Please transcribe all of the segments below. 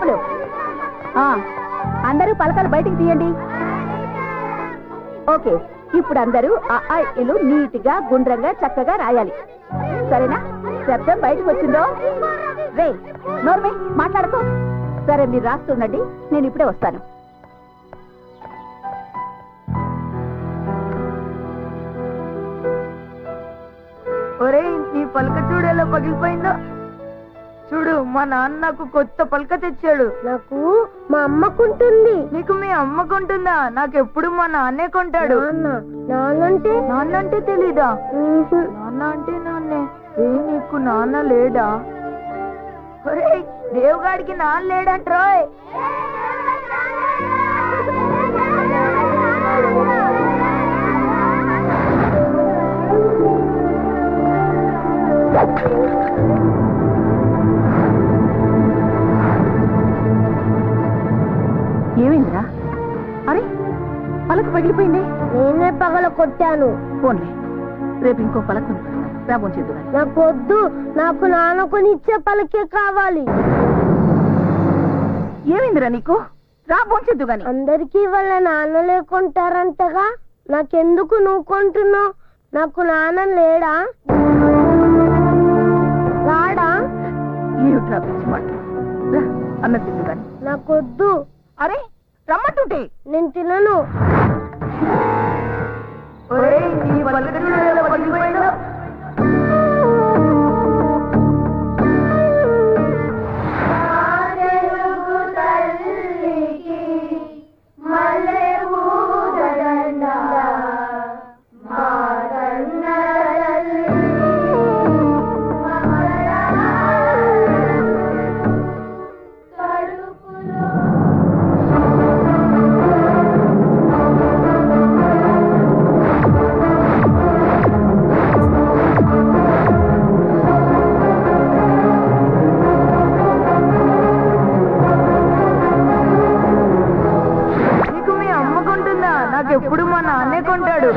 చెప్పులు. అందరూ పలకలు బయటికి తీయండి. ఓకే, ఇప్పుడు అందరూ ఆ ఇల్లు నీట్గా గుండ్రంగా చక్కగా రాయాలి. సరేనా? శబ్దం బయటకు వచ్చిందో రే నోర్మే మాట్లాడుకో. సరే, మీరు రాస్తుండండి, నేను ఇప్పుడే వస్తాను. ఒరే, నీ పలక చూడు ఎలా పగిలిపోయిందో. చూడు, మా నాన్న నాకు కొత్త పలక తెచ్చాడు. నాకు మా అమ్మకుంటుంది. నీకు మీ అమ్మకుంటుందా? నాకెప్పుడు మా నాన్నే కొంటాడు. నాన్నంటే తెలీదా? నాన్న అంటే నాన్నే. నీకు నాన్న లేడా? ఒరే, దేవుగాడికి నాన్న లేడంట్రోయ్. ఏమైందిరా? అరే, పలక పగిలిపోయింది. నేనే పగల కొట్టాను. పోన్లే, రేపు ఇంకో పలక రాబోంచేద్దు. నాకు వద్దు, నాకు నాన్న కొనిచ్చే పలకే కావాలి. ఏమైందిరా నీకు? రాబోంచేద్దు గాని. అందరికీ వాళ్ళ నాన్న లేకుంటారంటగా, నాకెందుకు నువ్వు కొంటున్నావు? నాకు నాన్న లేడా? రాడా? ఏమిట్రా పిచ్చి మాట? అన్న తిందు గాని. నాకొద్దు. అరే, రమ్మంటుంటే. నేను తినను. నాకెప్పుడు మా నాన్నే కొంటాడు.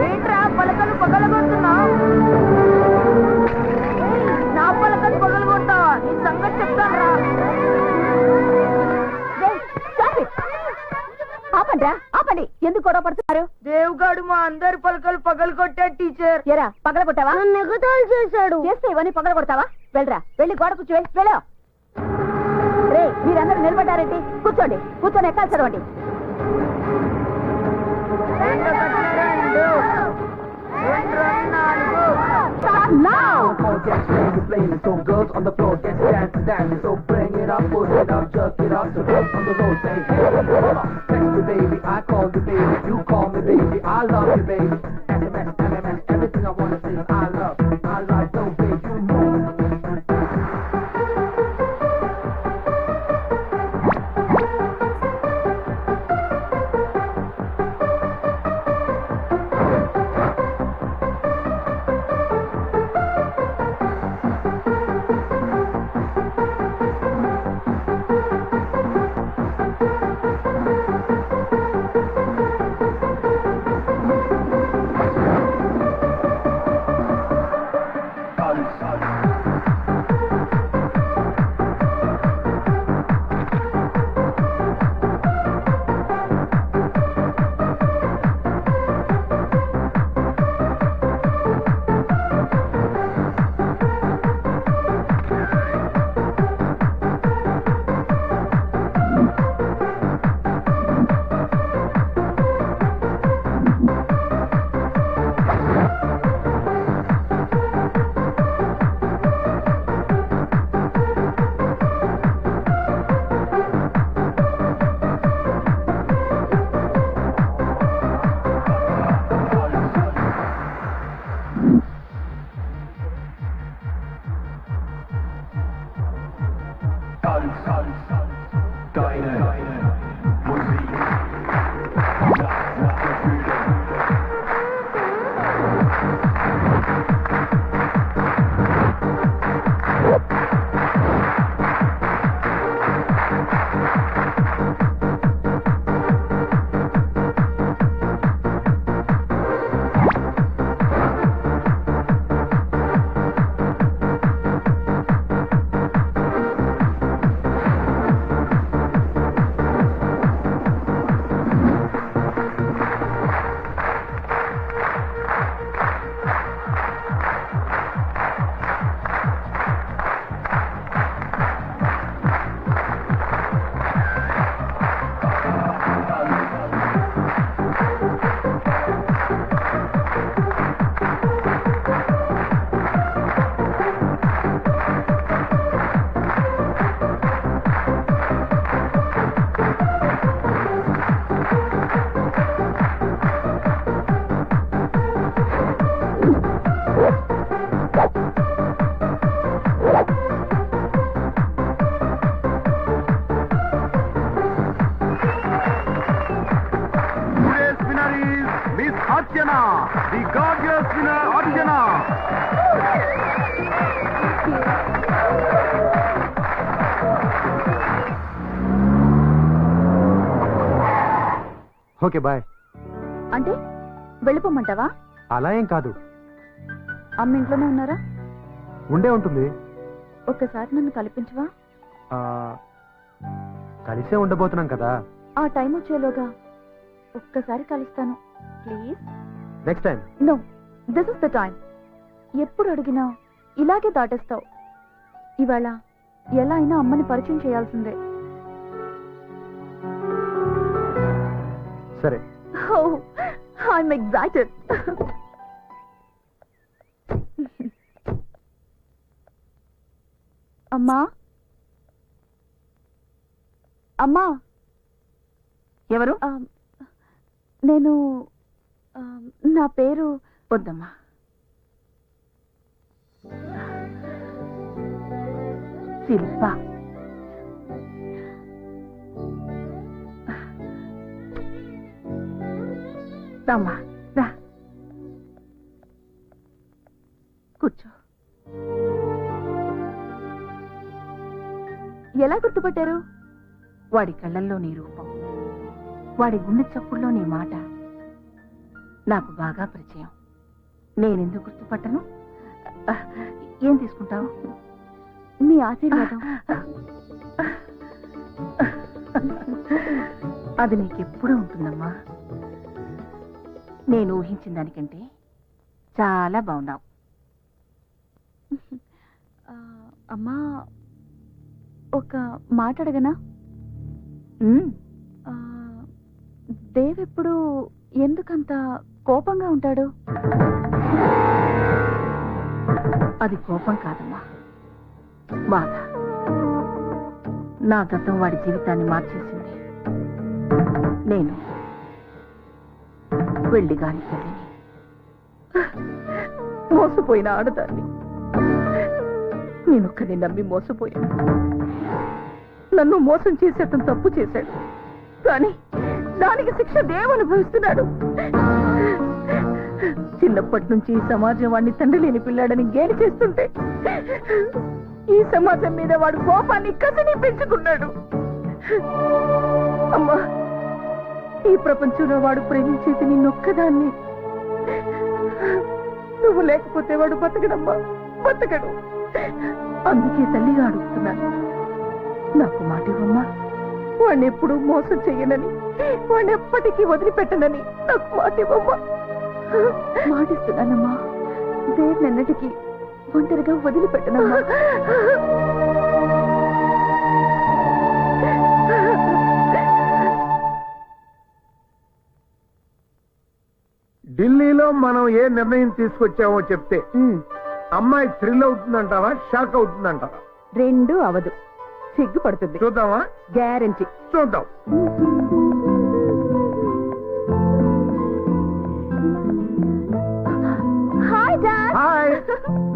ఏంట్రా పలకలు పగలగొడుతున్నావు? నా పలకలు పగలగొడతావా? నీ సంగతి చెప్తాను రా. ఆపండి, ఎందుకు గొడవ పడుతున్నారు? దేవుగాడు మా అందరి పలకలు పగలు కొట్టాడు టీచర్. ఎరా, పగల కొట్టావా? ఎగతాళి చేశాడు. చేస్తే ఇవన్నీ పగల కొడతావా? వెళ్ళరా, వెళ్ళి గోడ కూర్చో. వెళ్ళా రే, మీరందరూ నిలబడ్డారేంటి? కూర్చోండి, కూర్చొని ఎక్కాలి చదవండి. So girls on the floor, get dance. So bring it up, push it up, jerk it up. So dance on the road, say hey, text me baby, I call you baby, you call me baby, I love you baby. SMS, MMS, everything I wanna say is I love, I like, don't baby, you move. The gorgeous winner Archana. Okay boy. అంటే వెళ్ళిపోమంటావా? అలా ఏం కాదు, అమ్మ ఇంట్లోనే ఉన్నారా? ఉండే ఉంటుంది. ఒక్కసారి నన్ను కల్పించవా? ఆ, కలిసే ఉండబోతున్నాం కదా. ఆ టైం వచ్చేలోగా ఒక్కసారి కలుస్తాను please. Next time. No, this is the time. ఎప్పుడు అడిగినా ఇలాగే దాటేస్తావు. ఇవాళ ఎలా అయినా అమ్మని పరిచయం చేయాల్సిందే. సరే. I'm excited. అమ్మా, అమ్మా. ఎవరు? నేను నా పేరు వద్దమ్మా. శిల్ప. రామ్మా, రా కూర్చో. ఎలా గుర్తుపట్టారు? వాడి కళ్ళల్లో నీ రూపం, వాడి గుండె చప్పుల్లో నీ మాట నాకు బాగా పరిచయం. నేనెందుకు గుర్తుపట్టను? ఏం తీసుకుంటావు? మీ ఆశీర్వాదం. అది నీకెప్పుడూ ఉంటుందమ్మా. నేను ఊహించిన దానికంటే చాలా బాగున్నావు. అమ్మా, ఒక మాట అడగనా? దేవ్ ఎప్పుడు ఎందుకంత కోపంగా ఉంటాడు? అది కోపం కాదమ్మా, బాధ. నా గతం వాడి జీవితాన్ని మార్చేసింది. నేను వెళ్ళి గాని తల్లిని, మోసపోయిన ఆడదాన్ని. నేనొక్కని నమ్మి మోసపోయాను. నన్ను మోసం చేసి అతను తప్పు చేశాడు, కానీ దానికి శిక్ష దేవ్ అనుభవిస్తున్నాడు. చిన్నప్పటి నుంచి ఈ సమాజం వాడిని తండ్రి లేని పిల్లాడని గేలి చేస్తుంటే ఈ సమాజం మీద వాడు కోపాన్ని కసిని పెంచుకున్నాడు. అమ్మా, ఈ ప్రపంచంలో వాడు ప్రేమించేది నిన్నొక్కదాన్ని. నువ్వు లేకపోతే వాడు బతకడమ్మా, బతకడు. అందుకే తల్లిగా అడుగుతున్నాను, నాకు మాట ఇవ్వమ్మా. వాడిని ఎప్పుడూ మోసం చెయ్యనని, వాడిని ఎప్పటికీ వదిలిపెట్టనని నాకు మాట ఇవ్వమ్మా. మాటిస్తున్నానమ్మా, దేన్నెన్నటికీ ఒంటరిగా వదిలిపెట్టనమ్మా. ఢిల్లీలో మనం ఏ నిర్ణయం తీసుకొచ్చామో చెప్తే అమ్మాయి థ్రిల్ అవుతుందంటావా, షాక్ అవుతుందంటావా? రెండూ అవదు, సిగ్గుపడుతుంది. చూద్దామా? గ్యారంటీ. చూద్దాం. Hi dad. Hi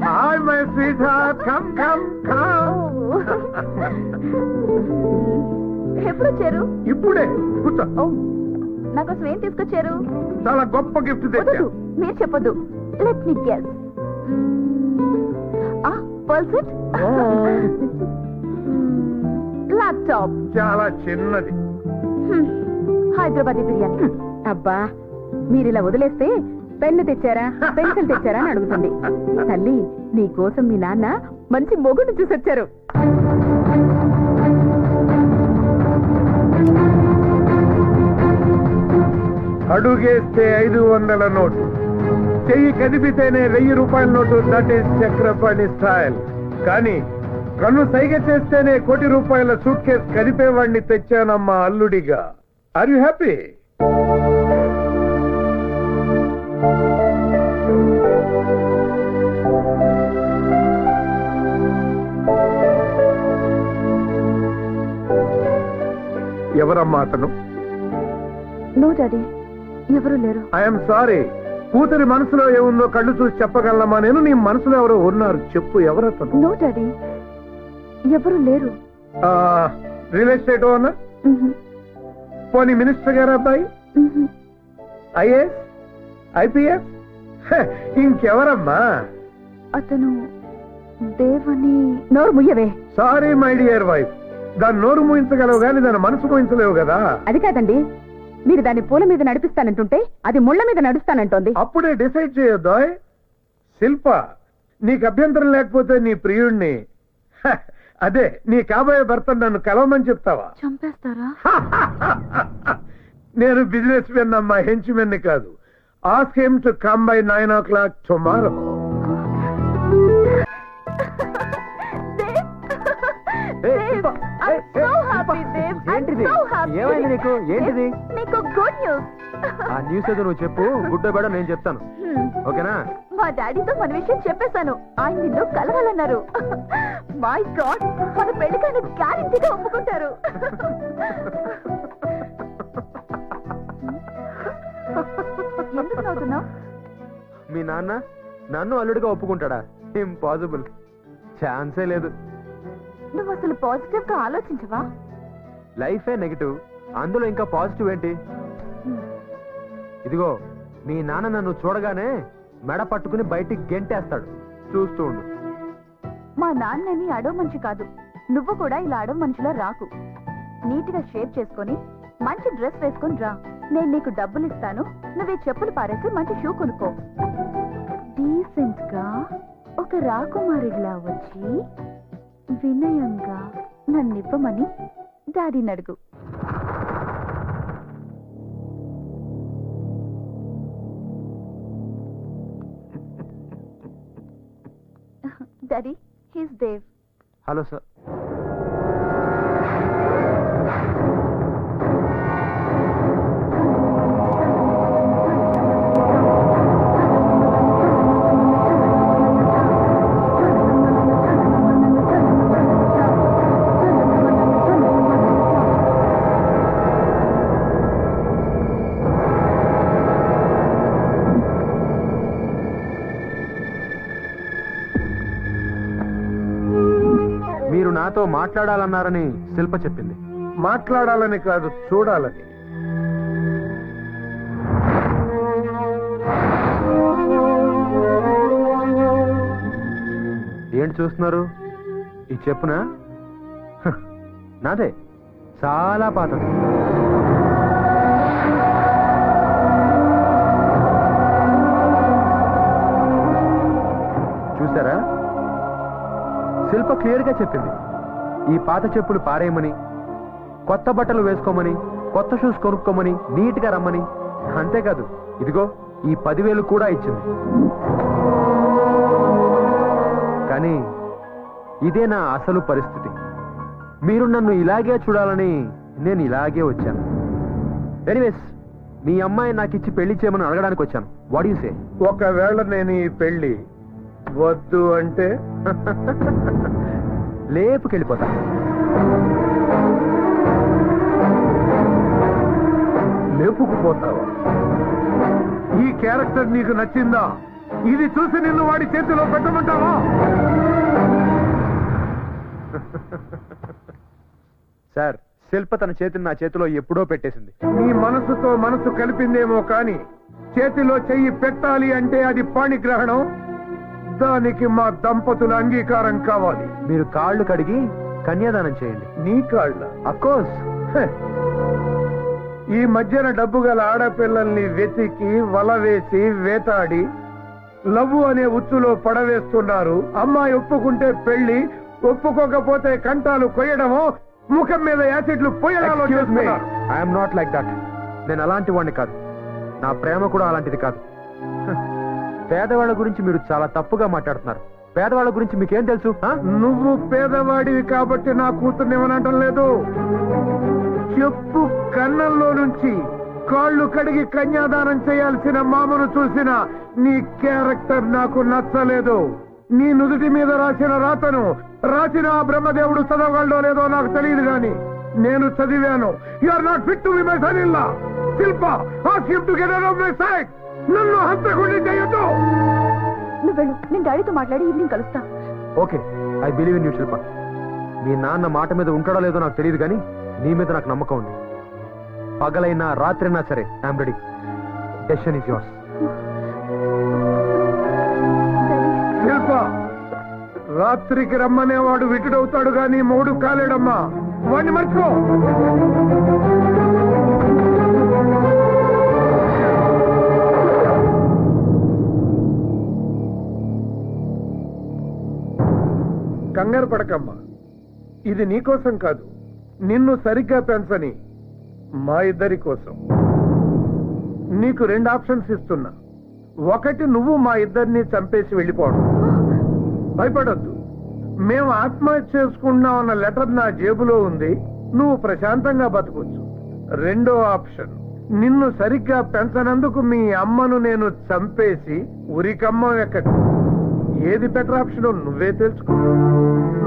hi my sweet heart, come come come. ఎప్పుడు వచ్చారు? ఇప్పుడే కూర్చో. ఓ, నాకోసం ఏం తీసుకొచ్చారు? చాలా గొప్ప గిఫ్ట్ తెచ్చా. వద్దు, మీరు చెప్పొద్దు. Let me guess. Pearl set, laptop. చాలా చిన్నది. హైదరాబాదీ బిర్యానీ. అబ్బా, మీరు ఇలా వదిలేస్తే పెన్ను తెచ్చారా, పెన్సిల్ తెచ్చారా అని అడుగుతుంది. తల్లి, నీ కోసం మీ నాన్న మంచి మొగుడు చూసొచ్చారు. అడుగేస్తే 500 నోటు, చెయ్యి కదిపితేనే 1000 రూపాయల నోటు. That is Chakrapani style. కానీ కన్ను సైగ చేస్తేనే 1 కోటి రూపాయల సూట్ కేసు కదిపేవాడిని తెచ్చానమ్మా అల్లుడిగా. Are you happy? ఎవరమ్మా అతను? నో డాడీ, ఎవరు లేరు. I'm sorry. కూతురి మనసులో ఏముందో కళ్ళు చూసి చెప్పగలమా నేను? నీ మనసులో ఎవరో ఉన్నారు, చెప్పు, ఎవరతను? నో డాడీ, ఎవరు లేరు. Real estate owner? పోనీ మినిస్టర్ గారు అబ్బాయి? IAS, IPS? ఇంకెవరమ్మా? అతను దేవని. నోరు ముయ్యవే. సారీ మై డియర్ వైఫ్, దాని నోరు మూయించగలవు గాని దాని మనసు మూయించలేవు కదా. అది కాదండి, మీరు దాన్ని పూల మీద నడిపిస్తానంటుంటే అది ముళ్ళ మీద నడుస్తానంటోంది. అప్పుడే డిసైడ్ చేయొద్దాయ్. శిల్ప, నీకు అభ్యంతరం లేకపోతే నీ ప్రియుణ్ణి, అదే నీ కాబోయే భర్త నన్ను కలవమని చెప్తావా? చంపేస్తారా? నేను బిజినెస్ మెన్ అమ్మా, హెంచ్ మెన్ కాదు. Ask him to come by 9 o'clock tomorrow. ఏంటిది? ఏమైంది నీకు? ఏంటిది? నీకు గుడ్ న్యూస్. ఆ న్యూస్ ఏదో నువ్వు చెప్పు, గుడ్ బేడ నేను చెప్తాను. ఓకేనా? మా డాడీతో మన విషయం చెప్పేశాను. ఆయన నిన్ను కలవాలన్నారు. మై గాడ్, మన పెళ్లికైనా గ్యారెంటీగా ఒప్పుకుంటారు. ఎందుకు నవ్వుతున్నావు? మీ నాన్న నన్ను అల్లుడిగా ఒప్పుకుంటాడా? ఇంపాసిబుల్, ఛాన్సే లేదు. నువ్వు అసలు పాజిటివ్ గా ఆలోచించవా? లైఫే నెగిటివ్, అందులో ఇంకా పాజిటివ్ ఏంటి? ఇదిగో, మీ నాన్న నన్ను చూడగానే మెడ పట్టుకుని బయటికి గెంటేస్తాడు. చూస్తూ ఉండు. మా నాన్నని అడవ మనిషి కాదు. నువ్వు కూడా ఇలా అడవ మనిషిలా రాకు. నీట్ గా షేప్ చేసుకొని మంచి డ్రెస్ వేసుకొని రా. నేను నీకు డబ్బులు ఇస్తాను, నువ్వు ఈ చెప్పులు పారేసి మంచి షూ కొనుక్కో. డీసెంట్ గా ఒక రాకుమారిలా వచ్చి వినయంగా నన్నివ్వమని డాడీని అడుగు. Daddy, he's Dev. Hello sir. మీరు నాతో మాట్లాడాలన్నారని శిల్ప చెప్పింది. మాట్లాడాలని కాదు, చూడాలని. ఏంటి చూస్తున్నారు? ఈ చెప్పునా? నాదే, చాలా పాతది. చూసారా? శిల్ప క్లియర్ గా చెప్పింది. ఈ పాత చెప్పులు పారేయమని, కొత్త బట్టలు వేసుకోమని, కొత్త షూస్ కొనుక్కోమని, నీట్ గా రమ్మని. అంతేకాదు, ఇదిగో ఈ 10,000 కూడా ఇచ్చింది. కానీ ఇదే నా అసలు పరిస్థితి. మీరు నన్ను ఇలాగే చూడాలని నేను ఇలాగే వచ్చాను. ఎనీవేస్, మీ అమ్మాయి నాకు ఇచ్చి పెళ్లి చేయమని అడగడానికి వచ్చాను. What you say? ఒకవేళ నేను ఈ పెళ్లి వద్దు అంటే లేపుకెళ్ళిపోతా. లేపుకుపోతావా? ఈ క్యారెక్టర్ నీకు నచ్చిందా? ఇది చూసి నిన్ను వాడి చేతిలో పెట్టమంటావా? సార్, శిల్ప తన చేతిని నా చేతిలో ఎప్పుడో పెట్టేసింది. నీ మనసుతో మనసు కలిపిందేమో కాని చేతిలో చెయ్యి పెట్టాలి అంటే అది పాణిగ్రహణం. దానికి మా దంపతుల అంగీకారం కావాలి. మీరు కాళ్ళు కడిగి కన్యాదానం చేయండి. నీ కాళ్ళ? అఫ్కోర్స్. ఈ మధ్యన డబ్బు గల ఆడపిల్లల్ని వెతికి వల వేసి వేటాడి లవ్వు అనే ఉచ్చులో పడవేస్తున్నారు. అమ్మాయి ఒప్పుకుంటే పెళ్లి, ఒప్పుకోకపోతే కంటాలు కొయ్యడమో, ముఖం మీద యాసిడ్లు పోయడాలో చేస్తున్నారు. I'm not like that. నేను అలాంటి వాడిని కాదు. నా ప్రేమ కూడా అలాంటిది కాదు. పేదవాళ్ళ గురించి మీరు చాలా తప్పుగా మాట్లాడుతున్నారు. పేదవాళ్ళ గురించి మీకేం తెలుసు? నువ్వు పేదవాడివి కాబట్టి నా కూతుర్ని ఏమనటం లేదు. చెప్పు కన్నంలో నుంచి కాళ్ళు కడిగి కన్యాదానం చేయాల్సిన మామను చూసిన నీ క్యారెక్టర్ నాకు నచ్చలేదు. నీ నుదుటి మీద రాసిన రాతను రాసిన ఆ బ్రహ్మదేవుడు చదవగలడో లేదో నాకు తెలియదు గాని నేను చదివాను. You are not fit to be my son in law. Shilpa, ask him to get out of my sight. నన్ను హంతకుండా చేయొద్దు. నువ్వు వెళ్ళు, నేను డాడీతో మాట్లాడి ఈవినింగ్ కలుస్తా. Okay, I believe in you Shilpa. మీ నాన్న మాట మీద ఉంటాడో లేదో నాకు తెలియదు కానీ నీ మీద నాకు నమ్మకం ఉంది. పగలైనా రాత్రైనా సరే I'm ready. Decision is yours. Shilpa, రాత్రికి రమ్మనేవాడు విటుడవుతాడు గాని మూడు కాలేడమ్మా. వాడిని మర్చిపో. కంగారు పడకమ్మా, ఇది నీకోసం కాదు, నిన్ను సరిగ్గా పెంచని మా ఇద్దరి కోసం. నీకు 2 ఆప్షన్స్ ఇస్తున్నా. ఒకటి, నువ్వు మా ఇద్దరిని చంపేసి వెళ్ళిపోవడం. భయపడొద్దు, మేము ఆత్మహత్య చేసుకుంటున్నామన్న లెటర్ నా జేబులో ఉంది, నువ్వు ప్రశాంతంగా బతకొచ్చు. 2వ ఆప్షన్, నిన్ను సరిగ్గా పెంచనందుకు మీ అమ్మను నేను చంపేసి ఉరికమ్మ ఎక్కడు. ఏది బెటర్ ఆప్షన్ నువ్వే తెలుసుకో.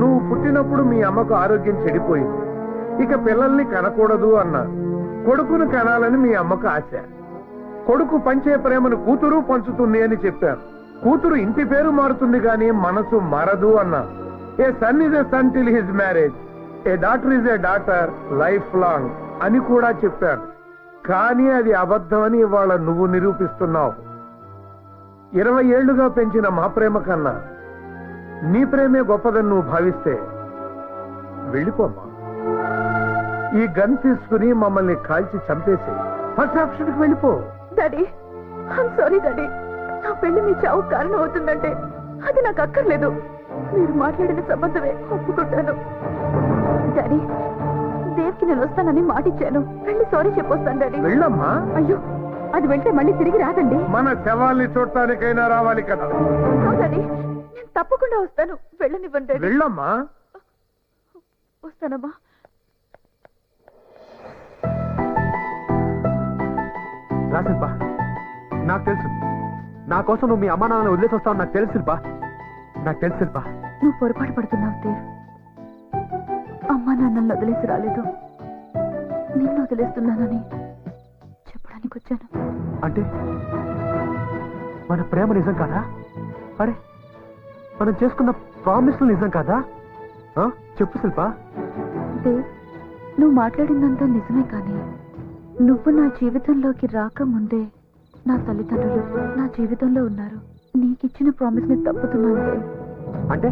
నువ్వు పుట్టినప్పుడు మీ అమ్మకు ఆరోగ్యం చెడిపోయింది, ఇక పిల్లల్ని కనకూడదు అన్నారు. కొడుకును కనాలని మీ అమ్మకు ఆశ. కొడుకు పంచే ప్రేమను కూతురు పంచుతుంది అని చెప్పారు. కూతురు ఇంటి పేరు మారుతుంది గాని మనసు మారదు అన్నారు. A son is a son till his marriage, a daughter is a daughter life long అని కూడా చెప్పారు. కానీ అది అబద్ధమని ఇవాళ నువ్వు నిరూపిస్తున్నావు. 20 ఏళ్లుగా పెంచిన మా ప్రేమ కన్నా నీ ప్రేమే గొప్పదని నువ్వు భావిస్తే వెళ్ళిపోమ్మా. ఈ గన్ తీసుకుని మమ్మల్ని కాల్చి చంపేసి ఫస్ట్ ఆప్షన్కి వెళ్ళిపో. Daddy, I'm sorry daddy. నా పెళ్లి మీ చావు కారణం అవుతుందంటే అది నాకు అక్కర్లేదు. మీరు మాట్లాడిన సంబంధమే ఒప్పుకుంటాను. డాడీ, దేవ్కి నేను వస్తానని మాటిచ్చాను. వెళ్ళి సారీ చెప్పొస్తాను డాడీ. వెళ్ళమ్మా. అయ్యో, అది వెళ్తే మళ్ళీ తిరిగి రాదండి. మన శవాల్ని చూడటానికైనా రావాలి కదా. డాడీ, నేను తప్పకుండా వస్తాను. వెళ్ళనివ్వండి డాడీ. వెళ్ళమ్మా. వస్తానమ్మా. రా శిల్ప, నాకు తెలుసు నా కోసం నువ్వు మీ అమ్మా నాన్నని వదిలేసి వస్తావు. నాకు తెలుసు శిల్ప, నాకు తెలుసు శిల్ప. నువ్వు పొరపాటు పడుతున్నావు దేవ్. అమ్మా నాన్నల్ని వదిలేసి రాలేదు, నిన్ను వదిలేస్తున్నానని చెప్పడానికి వచ్చాను. అంటే మన ప్రేమ నిజం కాదా? అరే, మనం చేసుకున్న ప్రామిస్లు నిజం కాదా? చెప్పు శిల్ప. దేవ్, నువ్వు మాట్లాడిందంతా నిజమే, కానీ నువ్వు నా జీవితంలోకి రాకముందే నా తల్లిదండ్రులు నా జీవితంలో ఉన్నారు. నీకిచ్చిన ప్రామిస్ ని తప్పుతున్నాను దేవ్. అంటే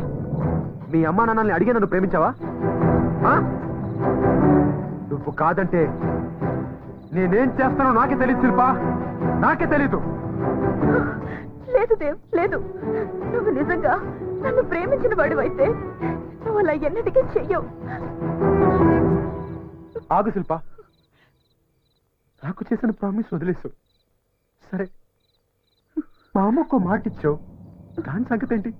మీ అమ్మా నాన్నల్ని అడిగి నన్ను ప్రేమించావా? నువ్వు కాదంటే నేనేం చేస్తానో నాకే తెలియదు శిల్ప, నాకే తెలీదు. లేదు దేవ్, లేదు. నువ్వు నిజంగా నన్ను ప్రేమించిన వాడివైతే నువ్వు అలా ఎన్నటికీ చెయ్యవు. ఆగు శిల్ప, నాకు చేసిన ప్రామిస్ వదిలేసు. సరే, మా అమ్మకు మాట ఇచ్చావు, దాని సంగతి ఏంటి?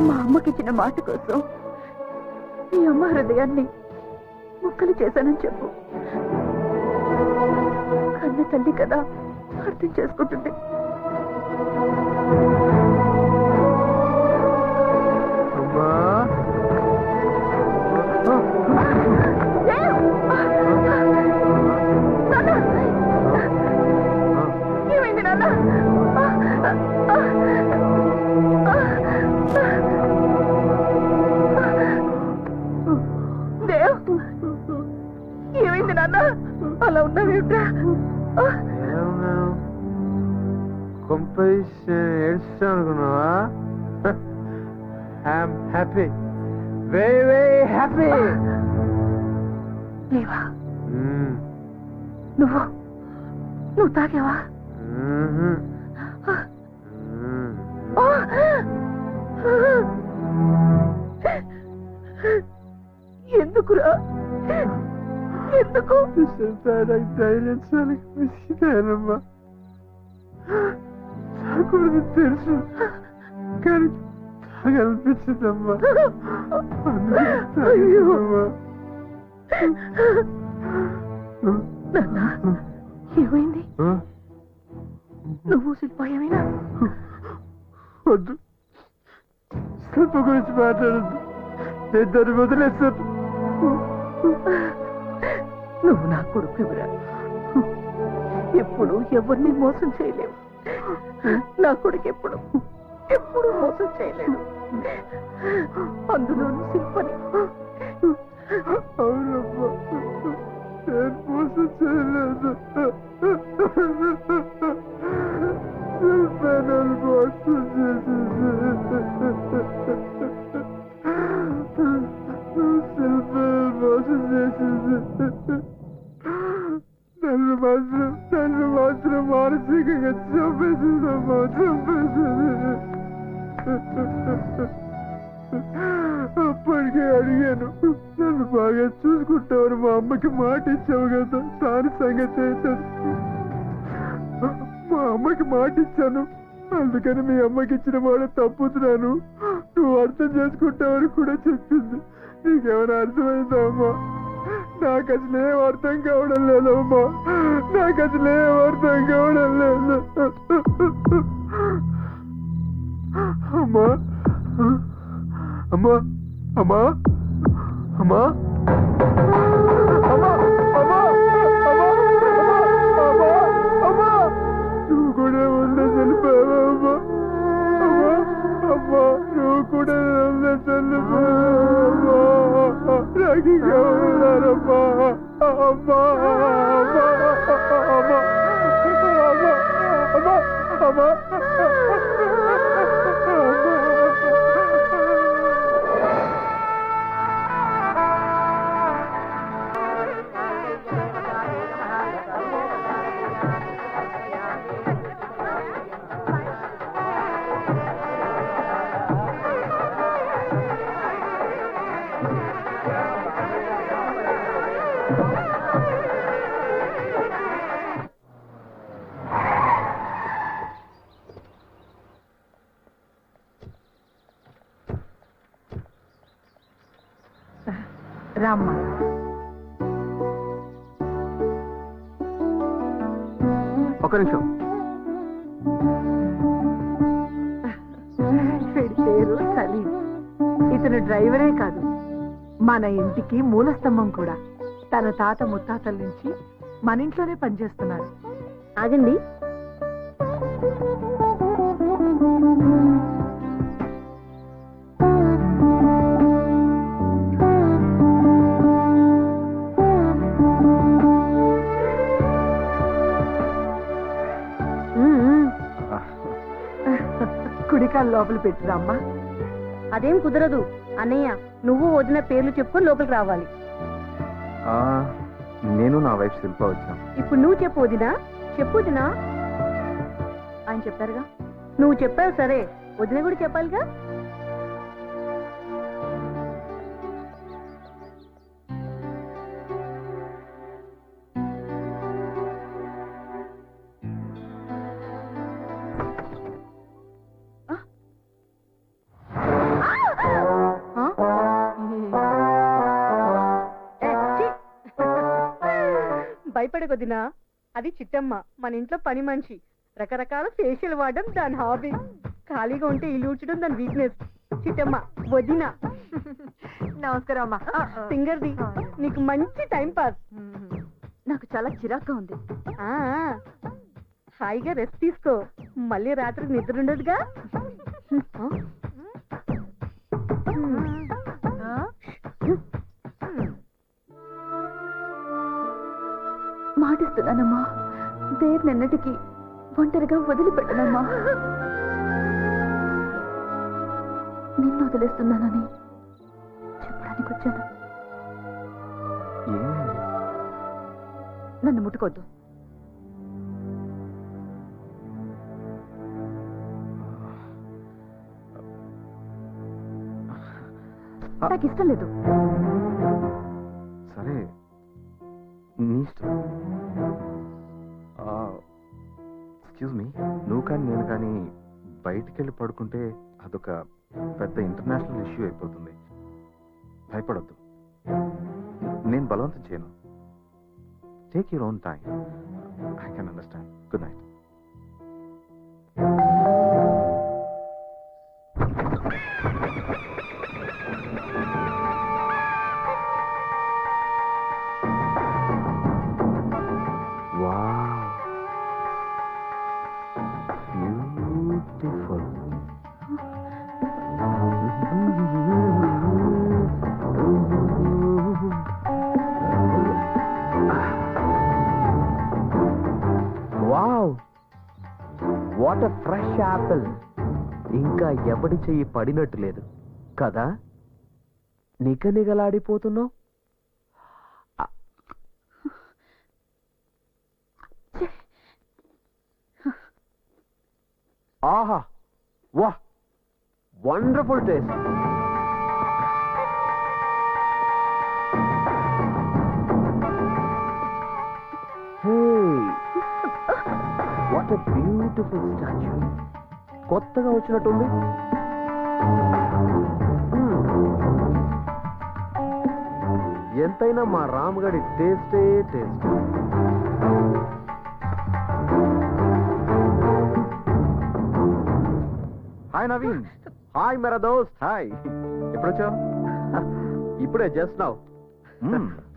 మా అమ్మకిచ్చిన మాట కోసం మీ అమ్మ హృదయాన్ని ముక్కలు చేశానని చెప్పు. కన్న తల్లి కదా, అర్థం చేసుకుంటుంది. ఏమైంది నాన్న? దేవ్, ఏమైంది నాన్న? అలా ఉన్నావేమిట్రా? ఏడుస్తాను అనుకున్నావా? I'm happy, very very happy. లేవా? నువ్వు తాగావా? ఎందుకురా? ఎందుకు? ధైర్యంమ్మా, తాగకూడదు తెలుసు, కానీ తాగనిపించిందమ్మా. నాన్న, ఏమైంది? నువ్వు శిల్ప ఏమైనా? వద్దు, శిల్ప గురించి మాట్లాడద్దు, నేను దాన్ని వదిలేస్తాను. నువ్వు నా కొడుకురా. ఎప్పుడు ఎవరిని మోసం చేయలేవు. నా కొడుకు ఎప్పుడు మోసం చేయలేడు, అందులోనూ శిల్పని. అవునమ్మా, నేను మోసం చేయలేదు. అడిగాను. నన్ను బాగా చూసుకుంటావని మా అమ్మకి మాట ఇచ్చావు కదా, దాని సంగతి ఏంటది? మా అమ్మకి మాట ఇచ్చాను, అందుకని మీ అమ్మకి ఇచ్చిన మాట తప్పుతున్నాను. నువ్వు అర్థం చేసుకుంటావని కూడా చెప్పింది. నీకేమైనా అర్థమైందా అమ్మా? నాకు అసలు ఏం అర్థం కావడం లేదమ్మా, నాకు అసలు ఏం అర్థం కావడం లేదు. అమ్మా అమ్మా అమ్మా అమ్మా అమ్మా అమ్మా అమ్మా అమ్మా అమ్మా నువ్వు కూడా ఉండే చనిపోయావా అమ్మా? అమ్మా అమ్మా నువ్వు కూడా ఉండే చనిపోయావా? నాకు ఇంకా ఉన్నారమ్మా. అమ్మా అమ్మా అమ్మా అమ్మా అమ్మా రామ్మా. ఒక నిమిషం. వీడి పేరు సలీం. ఇతను డ్రైవరే కాదు, మన ఇంటికి మూలస్తంభం కూడా. తన తాత ముత్తాతల నుంచి మన ఇంట్లోనే పనిచేస్తున్నాడు. ఆగండి, కుడికాలు లోపల పెట్టురామ్మా. అదేం కుదరదు అన్నయ్య. నువ్వు వదిన పేర్లు చెప్పుకొని లోపలికి రావాలి. నేను నా వైఫ్ శిల్ప వచ్చాం. ఇప్పుడు నువ్వు చెప్పు వదినా. చెప్పు వదినా. ఆయన చెప్పారుగా. నువ్వు చెప్పావు సరే, వదిన కూడా చెప్పాలిగా. భయపడకొద్దినా, అది చిట్టమ్మ, మన ఇంట్లో పని మనిషి. రకరకాల ఫేషియల్ వాడడం దాని హాబీ. ఖాళీగా ఉంటే ఇల్లు ఊడ్చడం దాని వీక్నెస్. చిట్టమ్మ వదిన. నమస్కారం అమ్మా. సింగర్ది, నీకు మంచి టైం పాస్. నాకు చాలా చిరాగ్గా ఉంది. ఆ, హాయిగా రెస్ట్ తీసుకో, మళ్ళీ రాత్రికి నిద్ర ఉండదుగా. మాటిస్తున్నానమ్మా, దేర్ నిన్నటికి ఒంటరిగా వదిలిపెట్టనమ్మా. నిన్ను వదిలేస్తున్నానని చెప్పడానికి వచ్చాను. నన్ను ముట్టుకోద్దు. నాకు ఇష్టం లేదు. సరే, నీ ఇష్టం. ఎక్స్క్యూజ్ మీ, నువ్వు కానీ నేను కానీ బయటికి వెళ్ళి పడుకుంటే అదొక పెద్ద ఇంటర్నేషనల్ ఇష్యూ అయిపోతుంది. భయపడొద్దు, నేను బలవంతం చేయను. Take your own time. I can understand. Good night. What a fresh apple. ఇంకా ఎవడి చెయ్యి పడినట్టు లేదు కదా, నిగనిగలాడిపోతున్నావు. ఆహా, వా, వండర్ఫుల్ టేస్ట్. Beautiful statue. కొత్తగా వచ్చినట్టుంది. ఎంతైనా మా రామగడి టేస్టే టేస్ట్. హాయ్ నవీన్. హాయ్ మేరా దోస్త్. హాయ్. ఎప్పుడు వచ్చావు? ఇప్పుడే just now.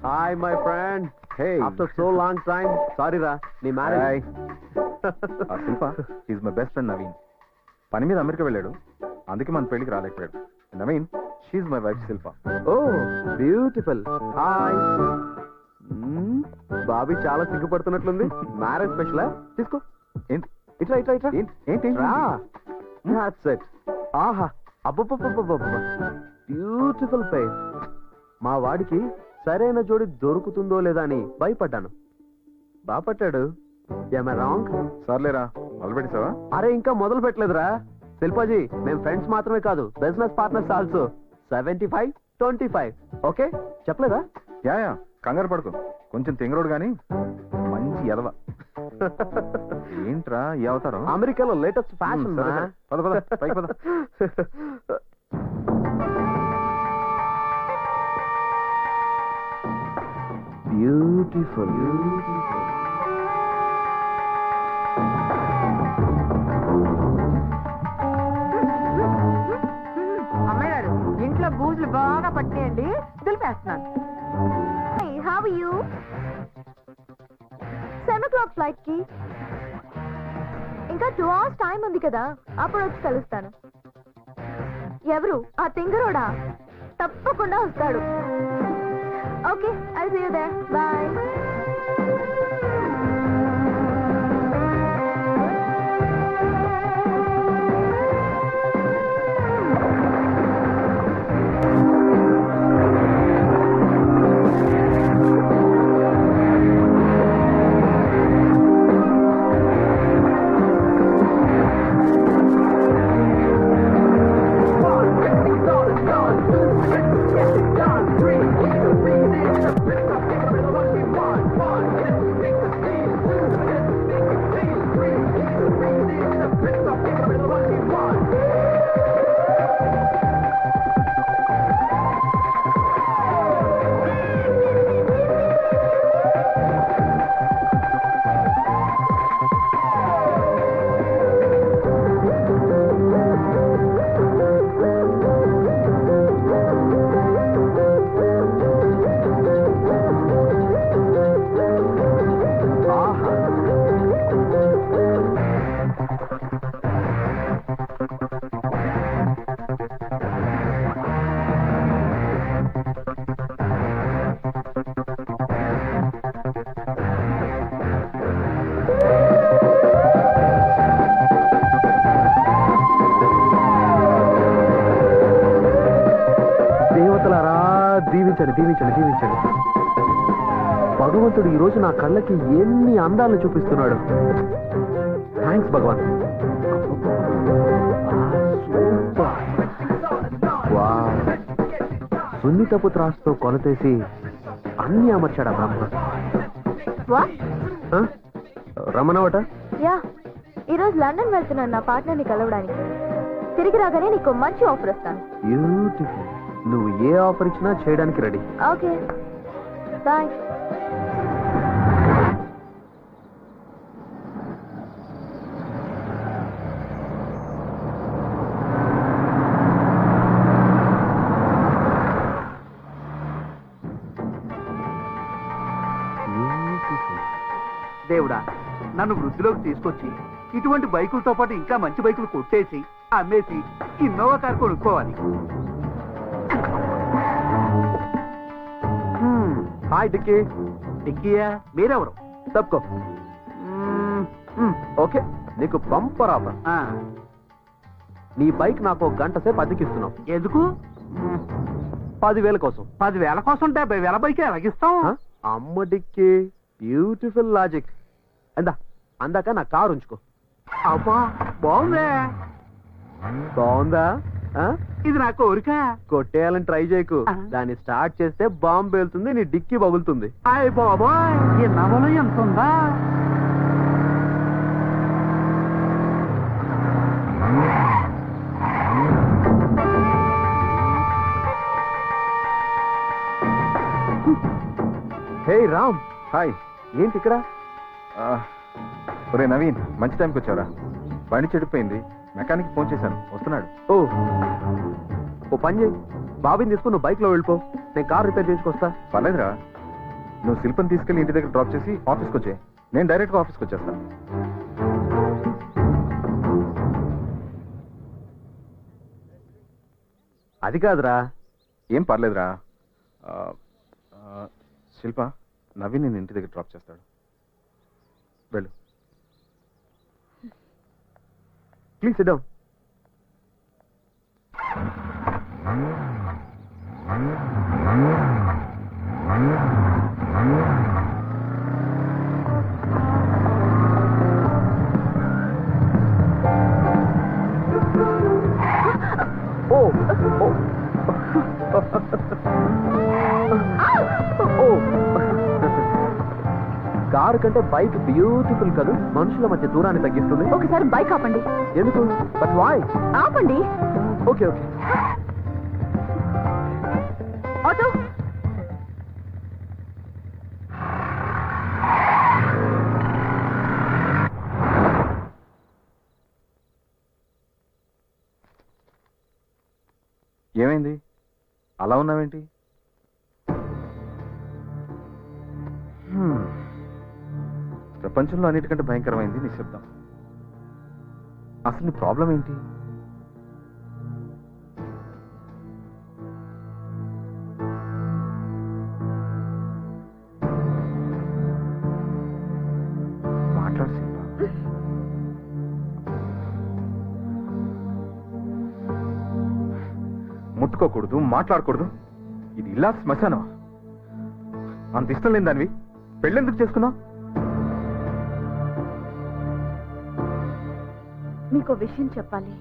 Hi my friend. Hey, after so long time. Sorry రా, నీ marriage. Shilpa is my best friend Naveen. పని మీద అమెరికా వెళ్ళాడు, అందుకే మన పెళ్లికి రాలేకపోయాడు. Naveen, she's my wife Shilpa. Oh beautiful. Hi. బాబీ చాలా సిగ్గుపడుతున్నట్లుంది. మ్యారేజ్ స్పెషలా? తీసుకో. ఏంటి ఇట్లా ఇట్లా ఇట్లా. ఏంటి రా. That's it. ఆహా, అబ్బబ్బబ్బబ్బబ్బ, బ్యూటిఫుల్ పేర్. మా వాడికి సరైన జోడి దొరుకుతుందో లేదా అని భయపడ్డాను. బాపట్టాడు. ఏమై రాంగ్? సర్లేరా, మొదలు పెట్టేసావా? అరే ఇంకా మొదలు పెట్టలేదురా శిల్పాజీ. మేము ఫ్రెండ్స్ మాత్రమే కాదు, బిజినెస్ పార్ట్నర్స్ ఆల్సో. 75-25. ఓకే చెప్పలేదా? యా కంగారు పడుకో. కొంచెం తింగరోడు గాని మంచి ఎదవ. ఏంట్రా ఈ అవతారం? అమెరికాలో లేటెస్ట్ ఫ్యాషన్. సరే, సరే. పద పద, పైకి పద. బ్యూటిఫుల్. అమ్మాయి గారు, ఇంట్లో బూజులు బాగా పట్టేయండి, దులిపేస్తున్నాను. How are you? 7 o'clock flight కి ఇంకా 2 hours టైం ఉంది కదా, అప్పుడు వచ్చి కలుస్తాను. ఎవరు ఆ తింగరోడా? తప్పకుండా వస్తాడు. Okay, I see you there. Bye. దీవించండి, దీవించండి, దీవించండి. భగవంతుడు ఈ రోజు నా కళ్ళకి ఎన్ని అందాలను చూపిస్తున్నాడు. థ్యాంక్స్ భగవాన్. సున్నితపు త్రాసుతో కొలతేసి అన్ని అమర్చాడా బ్రహ్మ. రమణవట? యా, ఈరోజు లండన్ వెళ్తున్నాను నా పార్ట్నర్ని కలవడానికి. తిరిగి రాగానే నీకు మంచి ఆఫర్ ఇస్తాను. బ్యూటిఫుల్. నువ్వు ఏ ఆఫర్ ఇచ్చినా చేయడానికి రెడీ. Okay, thanks. దేవుడా, నన్ను వృద్ధిలోకి తీసుకొచ్చి ఇటువంటి బైకులతో పాటు ఇంకా మంచి బైకులు కొట్టేసి అమ్మేసి ఇన్నోవా కార్ కొనుక్కోవాలి. హాయ్ డిక్కీ. డిక్కీయా? మీరెవరు? తప్పుకో. ఓకే, నీకు బంపర్ ఆఫర్. నీ బైక్ నాకు 1 గంట సేపు అద్దెకిస్తున్నావు. ఎందుకు? 10,000 కోసం. 10,000 కోసం 70,000 బైక్ ఎలాగిస్తాం? అమ్మ డిక్కీ, బ్యూటిఫుల్ లాజిక్. అందాక నా కారు ఉంచుకో. అబ్బా, బాగుందే. బాగుందా? ఇది నా కోరిక. కొట్టేయాలని ట్రై చేయకు. దాన్ని స్టార్ట్ చేస్తే బాంబు వెళ్తుంది, నీ డిక్కీ పగులుతుంది. అయ్య బాబాయ్, ఈ నవల ఎంత ఉందా? హే రామ్, హాయ్. ఏంటి ఇక్కడ? ఒరే నవీన్, మంచి టైంకి వచ్చారా? బండి చెడిపోయింది, మెకానిక్ ఫోన్ చేశాను, వస్తున్నాడు. ఓ పని చేయి, బాబీని తీసుకుని నువ్వు బైక్లో వెళ్ళిపో, నేను కార్ రిపేర్ చేసుకొస్తా. పర్లేదురా, నువ్వు శిల్పని తీసుకెళ్ళి ఇంటి దగ్గర డ్రాప్ చేసి ఆఫీస్కి వచ్చే, నేను డైరెక్ట్గా ఆఫీస్కి వచ్చేస్తాను. అది కాదురా. ఏం పర్లేదురా. శిల్ప, నవీన్ నేను ఇంటి దగ్గర డ్రాప్ చేస్తాడు, వెళ్ళు. Please sit down. కారు కంటే బైక్ బ్యూటిఫుల్ కదా, మనుషుల మధ్య దూరాన్ని తగ్గిస్తుంది. ఒకసారి బైక్ ఆపండి. ఎందుకు? But why? ఆపండి. Okay okay. ఆటో. ఏమైంది, అలా ఉన్నావేంటి? ప్రపంచంలో అన్నిటికంటే భయంకరమైంది నిశ్శబ్దం. అసలు నీ ప్రాబ్లం ఏంటి? మాట్లాడు శిల్ప. ముట్టుకోకూడదు, మాట్లాడకూడదు. ఇది ఇలా శ్మశానమా? అంత ఇష్టం లేని దానివి పెళ్ళెందుకు చేసుకున్నావు? మీకు విషయం చెప్పాలి.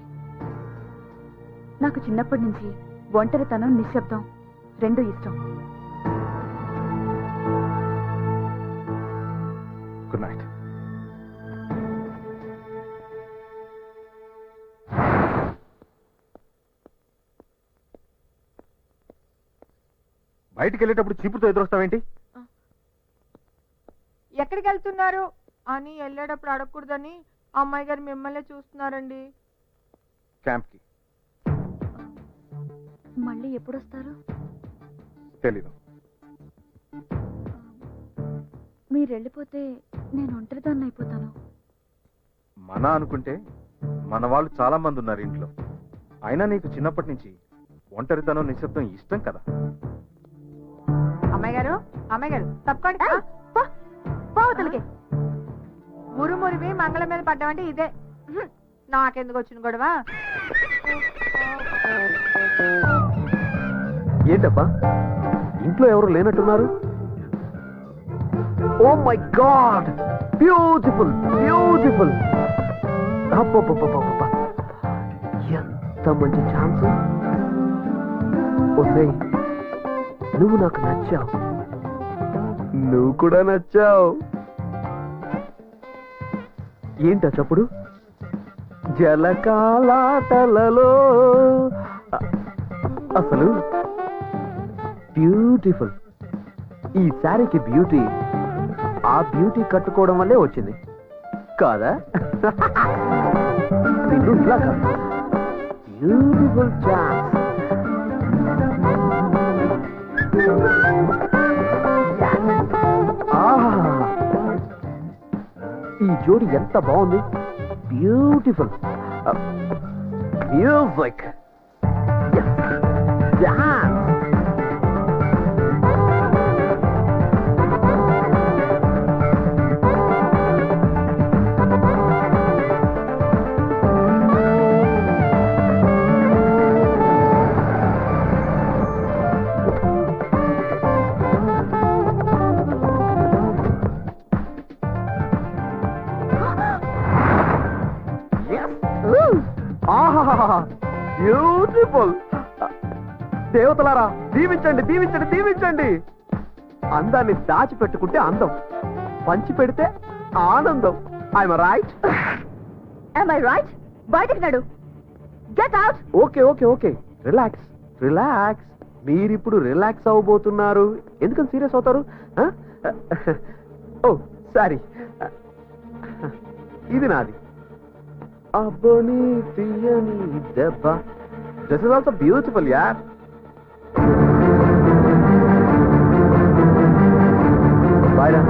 నాకు చిన్నప్పటి నుంచి ఒంటరితనం, నిశ్శబ్దం రెండు ఇష్టం. Good night. బయటికి వెళ్ళేటప్పుడు చీపుతో ఎదురొస్తావేంటి? ఎక్కడికి వెళ్తున్నారు అని వెళ్ళేటప్పుడు అడగకూడదని అమ్మాయి గారు మిమ్మల్ని చూస్తున్నారండి. క్యాంప్కి. మళ్ళీ ఎప్పుడొస్తారు? తెలీదు. మీరు వెళ్ళిపోతే నేను ఒంటరిదాన్ని అయిపోతాను. మన అనుకుంటే మన వాళ్ళు చాలా మంది ఉన్నారు ఇంట్లో. అయినా నీకు చిన్నప్పటి నుంచి ఒంటరితనం, నిశ్శబ్దం ఇష్టం కదా. అమ్మాయి గారు, అమ్మాయి గారు తప్పకండి. మురుమురివి మంగళం మీద పడ్డామంటే ఇదే. నాకెందుకు వచ్చిన గొడవ? ఏంటబ్బా, ఇంట్లో ఎవరు లేనట్టున్నారు? Oh my god, beautiful beautiful. ఎంత మంచి ఛాన్స్. ఓసే, నువ్వు నాకు నచ్చావు, నువ్వు కూడా నచ్చావు. ఏంటా చప్పుడు? జలకాలాటలలో. అసలు బ్యూటిఫుల్. ఈ శారీకి బ్యూటీ ఆ బ్యూటీ కట్టుకోవడం వల్లే వచ్చింది కాదా? నిన్ను ఇలా కాదు, బ్యూటిఫుల్ ఛాన్స్. ఈ జోడి ఎంత బాగుంది, బ్యూటిఫుల్. Music, dance. బ్యూటిఫుల్. దేవతలారా, దీవించండి దీవించండి దీవించండి. అందాన్ని దాచిపెట్టుకుంటే అందం, పంచి పెడితే ఆనందం. I'm right? Am I right? బయటికి నడు. Get out. Okay okay okay, relax relax. మీరిప్పుడు రిలాక్స్ అవ్వబోతున్నారు, ఎందుకని సీరియస్ అవుతారు? ఓ సారీ, ఇది నాది. అబ్బోని తీయని దెబ్బ. దిస్ ఇస్ ఆల్సో బ్యూటిఫుల్ యార్. బాయ్ రా.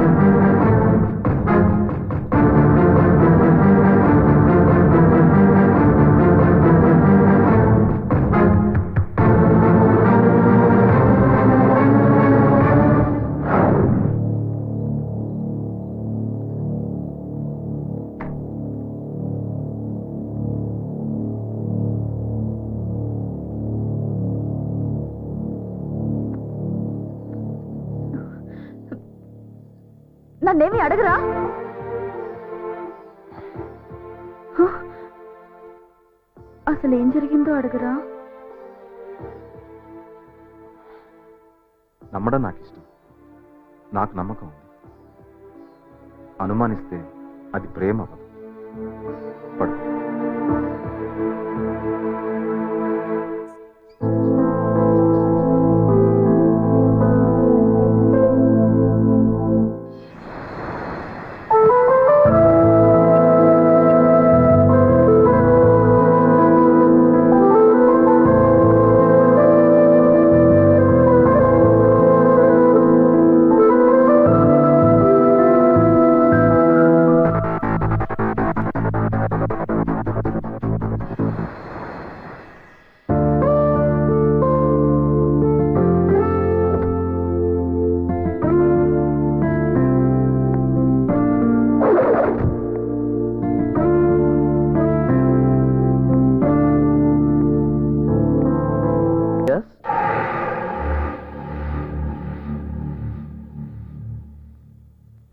నన్నేమి అడగరా? అసలు ఏం జరిగిందో అడగరా? నమ్మడం నాకు ఇష్టం, నాకు నమ్మకం ఉంది. అనుమానిస్తే అది ప్రేమ అవ్వదు. పడు.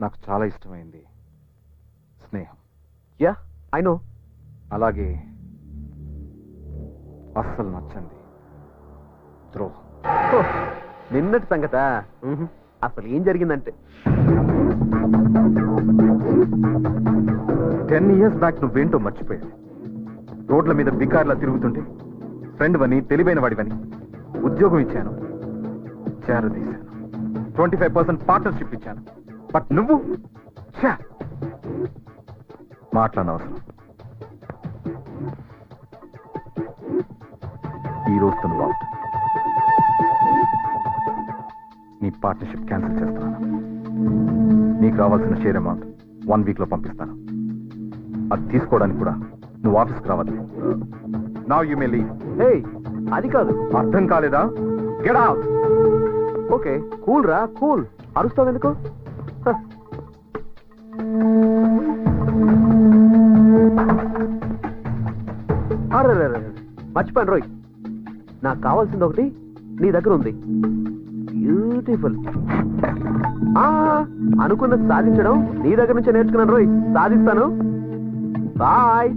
నాకు చాలా ఇష్టమైంది స్నేహం. Yeah I know. అలాగే అస్సలు నచ్చండి ద్రోహం. నిన్నటి సంగత. అసలు ఏం జరిగిందంటే 10 years బ్యాక్ నువ్వేంటో మర్చిపోయావు. రోడ్ల మీద బికార్లా తిరుగుతుంటే ఫ్రెండ్ వని, తెలివైన వాడివని ఉద్యోగం ఇచ్చాను, చేరదీశాను, 25% పార్ట్నర్షిప్ ఇచ్చాను. బట్ నువ్వు మాట్లాడనవసరం. ఈ రోజుతో నువ్వు అవుట్. నీ పార్ట్నర్షిప్ క్యాన్సిల్ చేస్తున్నాను. నీకు రావాల్సిన షేర్ అమౌంట్ 1 week లో పంపిస్తాను. అది తీసుకోవడానికి కూడా నువ్వు ఆఫీస్కి రావాలి. Now you may leave. Hey, అది కాదు. అర్థం కాలేదా? Get out. ఓకే, కూల్ రా, కూల్. అరుస్తావు ఎందుకు? మర్చిపోయాను రోయ్, నాకు కావాల్సింది ఒకటి నీ దగ్గర ఉంది. బ్యూటిఫుల్. అనుకున్నది సాధించడం నీ దగ్గర నుంచే నేర్చుకున్నాను రోయ్. సాధిస్తాను. బాయ్.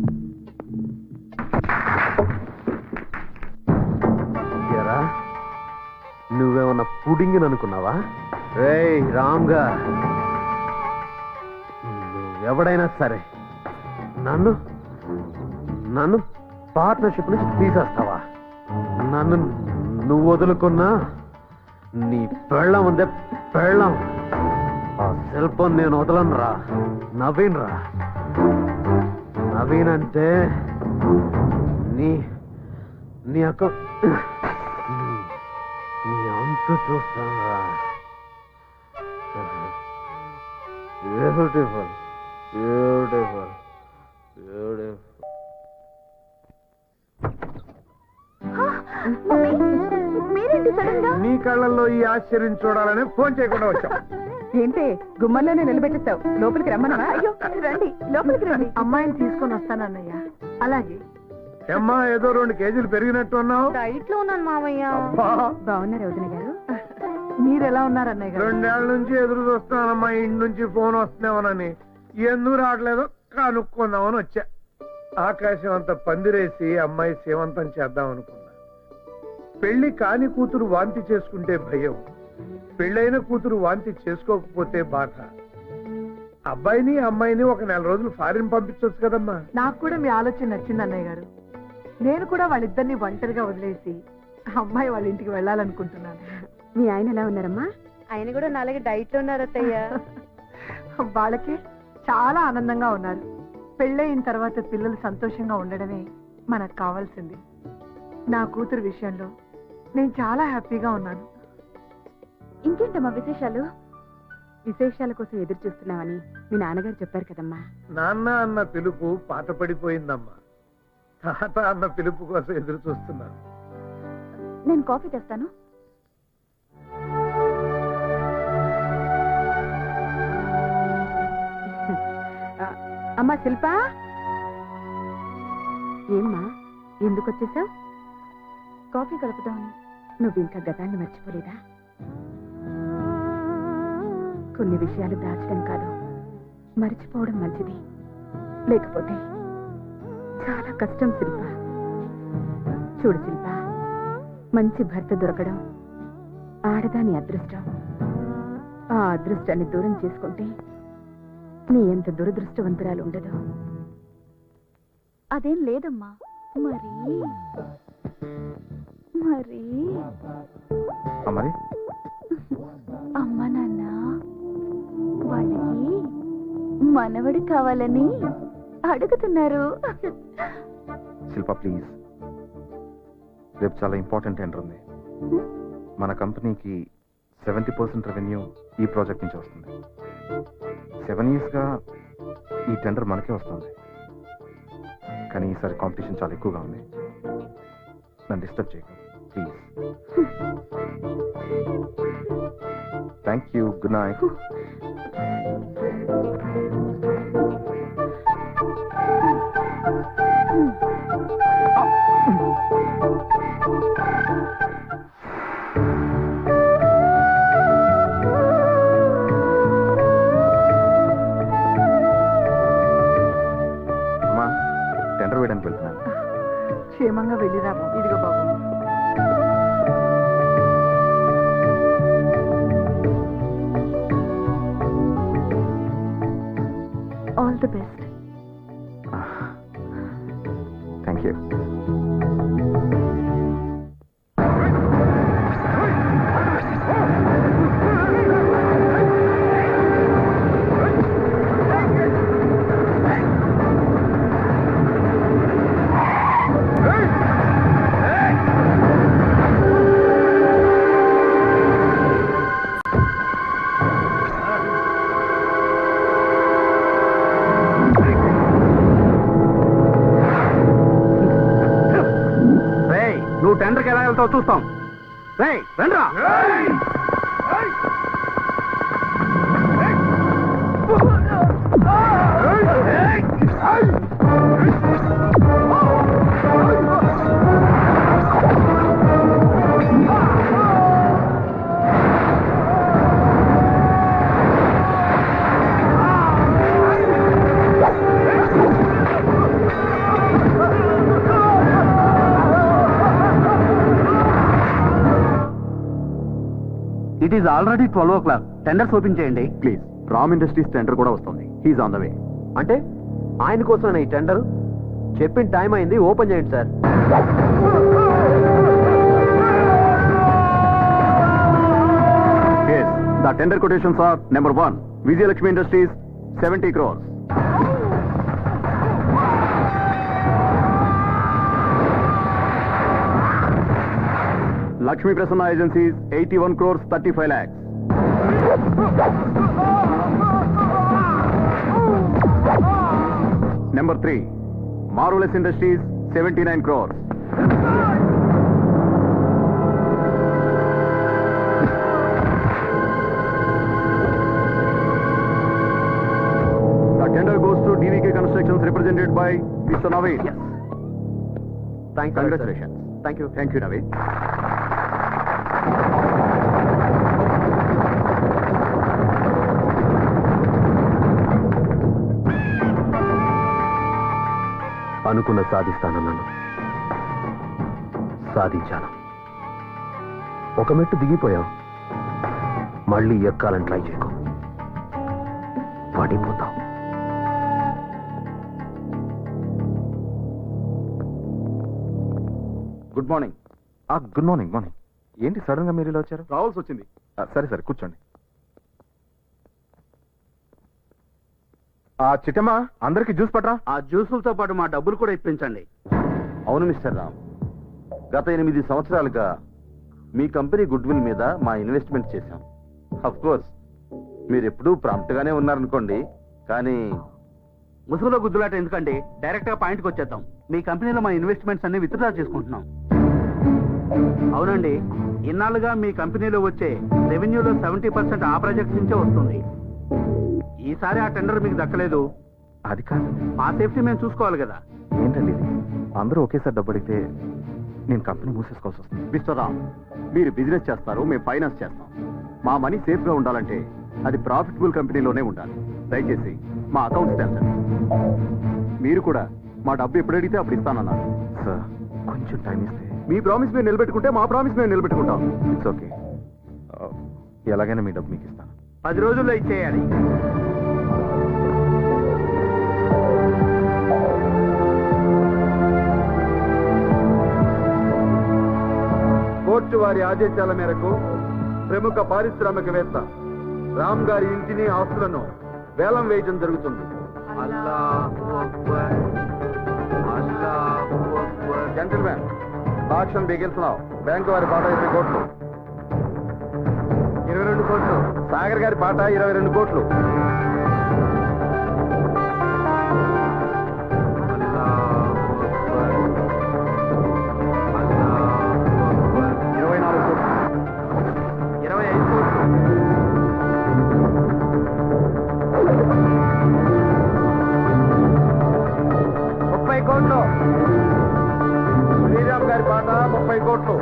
నువ్వేమన్నా పుడింగిని అనుకున్నావా? రేయ్ రామ్గా, నువ్వెవడైనా సరే నన్ను నన్ను పార్ట్నర్షిప్ నుంచి తీసేస్తావా? నన్ను నువ్వు వదులుకున్నా నీ పెళ్ళం ఉందే, పెళ్ళం, ఆ శిల్పం నేను వదలను రా. నవీన్ రా. నవీన్ అంటే నీ నీ అక్క, నీ అంతు చూస్తాను రా. Beautiful, beautiful, beautiful. మీరేంటి సడన్ గా? నీ కళ్ళల్లో ఈ ఆశ్చర్యం చూడాలని ఫోన్ చేయకుండా వచ్చాం. ఏంటి గుమ్మల్లోనే నిలబెట్టేస్తావు? లోపలికి రమ్మన్నా? అయ్యో రండి, లోపలికి రండి. అమ్మాయిని తీసుకొని వస్తానన్నయ్య. అలాగే. ఏమ్మా, ఏదో 2 kgs పెరిగినట్టు ఉన్నావు. డైట్ లో ఉన్నాను మామయ్య. బాగున్నారు వదిన గారు. మీరెలా ఉన్నారన్నయ్య గారు? 2 ఏళ్ల నుంచి ఎదురు చూస్తున్నానమ్మా, ఇంటి నుంచి ఫోన్ వస్తున్నామనని. ఎందుకు రావట్లేదో కనుక్కుందామని వచ్చా. ఆకాశం అంత పందిరేసి అమ్మాయి సేవంతం చేద్దాం అనుకున్నా. పెళ్లి కాని కూతురు వాంతి చేసుకుంటే భయం, పెళ్ళైన కూతురు వాంతి చేసుకోకపోతే బాధ. అబ్బాయిని అమ్మాయిని ఒక 4 రోజులు ఫారిన్ పంపించవచ్చు కదమ్మా. నాకు కూడా మీ ఆలోచన నచ్చింది అన్నయ్య గారు. నేను కూడా వాళ్ళిద్దరిని ఒంటరిగా వదిలేసి అమ్మాయి వాళ్ళ ఇంటికి వెళ్ళాలనుకుంటున్నాను. మీ ఆయన ఎలా ఉన్నారమ్మా? ఆయన కూడా నాలుగు డైట్ లో ఉన్నారు అత్తయ్య. వాళ్ళకి చాలా ఆనందంగా ఉన్నారు. పెళ్ళయిన తర్వాత పిల్లలు సంతోషంగా ఉండడమే మనకు కావాల్సింది. నా కూతురు విషయంలో నేను చాలా హ్యాపీగా ఉన్నాను. ఇంకేంటమ్మా విశేషాలు? విశేషాల కోసం ఎదురు చూస్తున్నామని మీ నాన్నగారు చెప్పారు కదమ్మా. నాన్న అన్న పిలుపు పాత పడిపోయిందమ్మా. తాత అన్న పిలుపు కోసం ఎదురు చూస్తున్నాను. నేను కాఫీ తెస్తాను. అమ్మా శిల్ప, ఏమ్మా ఎందుకు వచ్చేసావు? కాఫీ కలుపుదామని. నువ్వు ఇంకా గతాన్ని మర్చిపోలేదా? కొన్ని విషయాలు దాచడం కాదు, మర్చిపోవడం మంచిది. లేకపోతే చాలా కష్టం శిల్ప. చూడు శిల్ప, మంచి భర్త దొరకడం ఆడదాని అదృష్టం. ఆ అదృష్టాన్ని దూరం చేసుకుంటే నీ ఎంత దురదృష్టవంతురాలు ఉండదు. అదేం లేదమ్మా. మరి మరి మరి అమ్మ నాన్న వాళ్ళకి మనవడు కావాలని అడుగుతున్నారు. శిల్ప ప్లీజ్, రేపు చాలా ఇంపార్టెంట్ టెండర్ ఉంది. మన కంపెనీకి 70% రెవెన్యూ ఈ ప్రాజెక్ట్ నుంచి వస్తుంది. 7 years గా ఈ టెండర్ మనకే వస్తుంది. కానీ ఈసారి కాంపిటీషన్ చాలా ఎక్కువగా ఉంది. నన్ను డిస్టర్బ్ చేయకు please. Thank you, good night. అమ్మా, టెండర్ వేయడానికి వెళ్తున్నాను. క్షేమంగా వెళ్ళిరా బాబు. ఇదిగో బాబు. All the best. Thank you. నువ్వు టెండర్కి ఎలా వెళ్తావు చూస్తాం. రండ్రా. It is already 12 o'clock. Tenders open చేయండి ప్లీజ్. రామ్ ఇండస్ట్రీస్ టెండర్ కూడా వస్తుంది. He's on the way. అంటే ఆయన కోసం ఈ టెండర్ చెప్పిన టైం అయింది, ఓపెన్ చేయండి sir. Yes, the tender quotations are: number 1, Vijayalakshmi Industries, 70 crores. Lakshmi Prasanna Agencies, 81 crores 35 lakhs. Number 3, Marvelous Industries, 79 crores. The tender goes to DVK Constructions, represented by Mr. Naveen. Yes. Thank you. Congratulations. Thank you. Thank you, Naveen. అనుకున్న సాధిస్తానన్నాను, సాధించాను. ఒక మెట్టు దిగిపోయావు, మళ్ళీ ఎక్కాలని try చేయకు, పడిపోతావు. Good morning. Good morning morning. ఏంటి sudden గా మీరు ఇలా వచ్చారు? రావాల్సి వచ్చింది. సరే సరే కూర్చోండి. చిట్టమ్మా అందరికి జ్యూస్ పట్రా. ఆ జ్యూసులతో పాటు మా డబ్బులు కూడా ఇప్పించండి. అవును మిస్టర్ రామ్, గత 8 సంవత్సరాలుగా మీ కంపెనీ గుడ్ విల్ మీద మా ఇన్వెస్ట్మెంట్ చేశాం. అఫ్ కోర్స్ మీరు ఎప్పుడూ ప్రాంప్ట్ గానే ఉన్నారనుకోండి, కానీ ముసుగులో గుద్దులాట ఎందుకండి, డైరెక్ట్ గా పాయింట్కి వచ్చేద్దాం. మీ కంపెనీలో మా ఇన్వెస్ట్మెంట్స్ అన్ని విత్డ్రా చేసుకుంటున్నాం. అవునండి, ఇన్నాళ్ళుగా మీ కంపెనీలో వచ్చే రెవెన్యూలో 70% ఆ ప్రాజెక్ట్ నుంచే వస్తుంది. ఈసారి ఆ టెండర్ మీకు దక్కలేదు. అది కాదు, మా సేఫ్టీ మేము చూసుకోవాలి కదా. ఏంటండి ఇది? అందరూ ఒకేసారి డబ్బు అడిగితే నేను కంపెనీ మూసేసుకోవాల్సి వస్తుంది. మిస్టర్ రామ్, మీరు బిజినెస్ చేస్తారు, మేము ఫైనాన్స్ చేస్తాం. మా మనీ సేఫ్ గా ఉండాలంటే అది ప్రాఫిటబుల్ కంపెనీలోనే ఉండాలి. దయచేసి మా అకౌంట్స్ తెచ్చండి. మీరు కూడా మా డబ్బు ఎప్పుడు అడిగితే అప్పుడు ఇస్తానన్నారు. సార్ కొంచెం టైం ఇస్తే. మీ ప్రామిస్ మేము నిలబెట్టుకుంటే మా ప్రామిస్ మేము నిలబెట్టుకుంటాం. ఇట్స్ ఓకే, ఎలాగైనా మీ డబ్బు మీకు ఇస్తాను. 10 రోజుల్లో ఇచ్చేయాలి. కోర్టు వారి ఆదేశాల మేరకు ప్రముఖ పారిశ్రామికవేత్త రామ్ గారి ఇంటిని ఆస్తులను వేలం వేయడం జరుగుతుంది. Gentlemen, auction begins now. Bank వారి పాట 20 కోట్లు. 22 కోట్లు. సాగర్ గారి పాట 22 కోట్లు. 24 కోట్లు. 25 కోట్లు. 30 కోట్లు. శ్రీరామ్ గారి పాట 30 కోట్లు.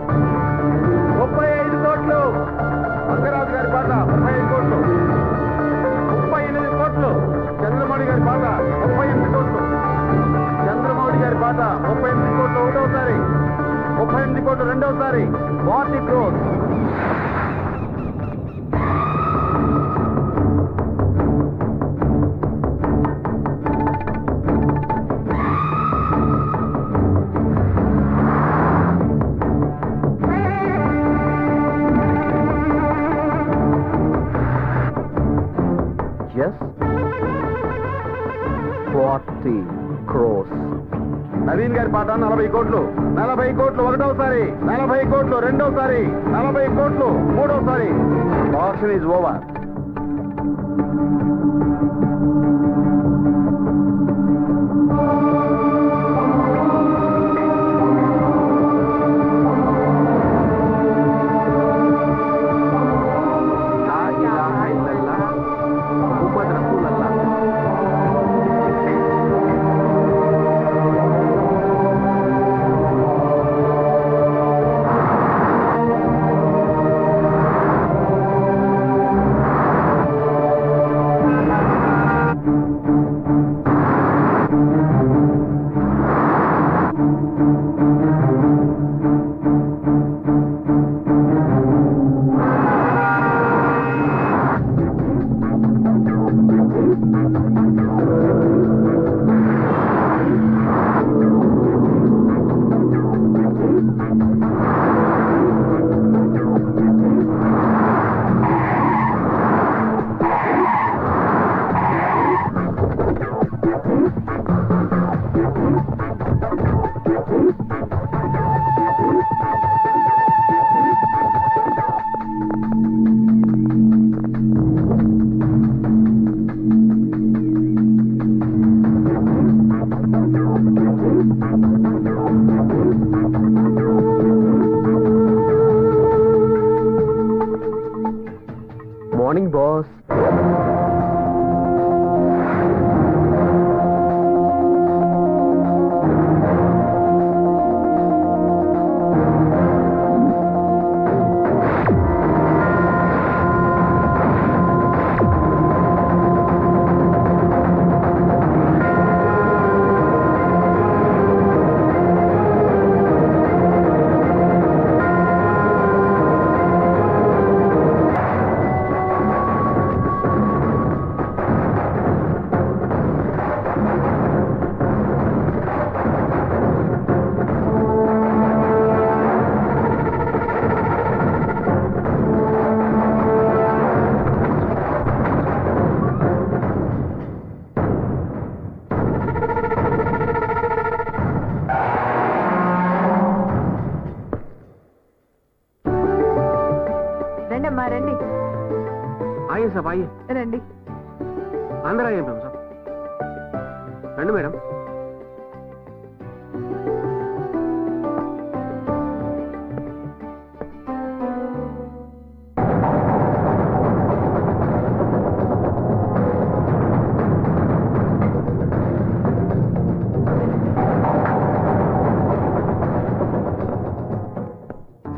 35 కోట్లు. రంగరాజు గారి పాట 35 కోట్లు. 38 కోట్లు. చంద్రమౌళి గారి పాట 38 కోట్లు. చంద్రమౌళి గారి పాట 38 కోట్లు ఒకటోసారి, 38 కోట్లు రెండోసారి. 40 crores. Yes 40 crores. నవీన్ గారి పాట 40 కోట్లు. 40 కోట్లు ఒకటోసారి, 40 కోట్లు రెండోసారి, 40 కోట్లు మూడోసారి. Auction is over. Morning boss. అమ్మా రండి आइए साहब आइए రండి अंदर आइए मैडम साहब రండి మేడం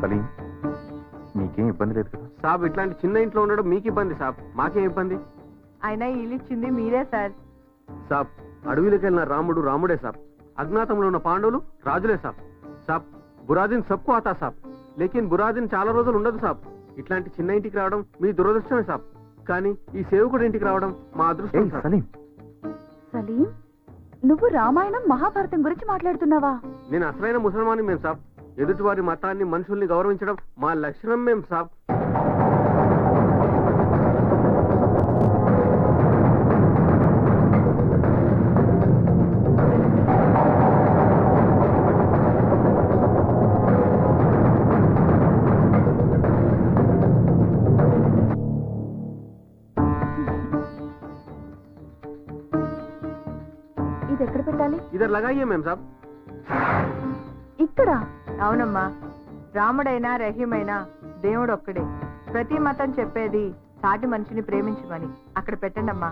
సలీం మీకేం ఇబ్బంది లేదు కదా? సాబ్ ఇట్లాంటి చిన్న ఇంట్లో ఉండడం మీకు ఇబ్బంది సాబ్ మాకేం ఇబ్బంది ఆయన ఇల్లు ఇచ్చింది మీరే సార్ సాబ్ అడవిలోకి వెళ్ళిన రాముడు రాముడే సాబ్ అజ్ఞాతంలో ఉన్న పాండవులు రాజులే సాబ్ సాబ్ బురాదిన్ సబ్కు ఆతా సాబ్ లేకిన్ బురాదిన్ చాలా రోజులు ఉండదు సాబ్ ఇట్లాంటి చిన్న ఇంటికి రావడం మీ దురదృష్టమే సాబ్ కానీ ఈ సేవకుడి ఇంటికి రావడం మా అదృష్టం సాబ్. సలీం సలీం నువ్వు రామాయణం మహాభారతం గురించి మాట్లాడుతున్నావా? నేను అసలైన ముసల్మాని మేం సాబ్ ఎదుటి వారి మతాన్ని మనుషుల్ని గౌరవించడం మా లక్షణం మేం సాబ్ ఇది ఎక్కడ పెట్టాలి? ఇద్దరు లగాయే మేం సాబ్ ఇక్కడ. అవునమ్మా రాముడైనా రహీమైనా దేవుడు ఒక్కడే ప్రతి మతం చెప్పేది సాటి మనిషిని ప్రేమించమని అక్కడ పెట్టండి అమ్మా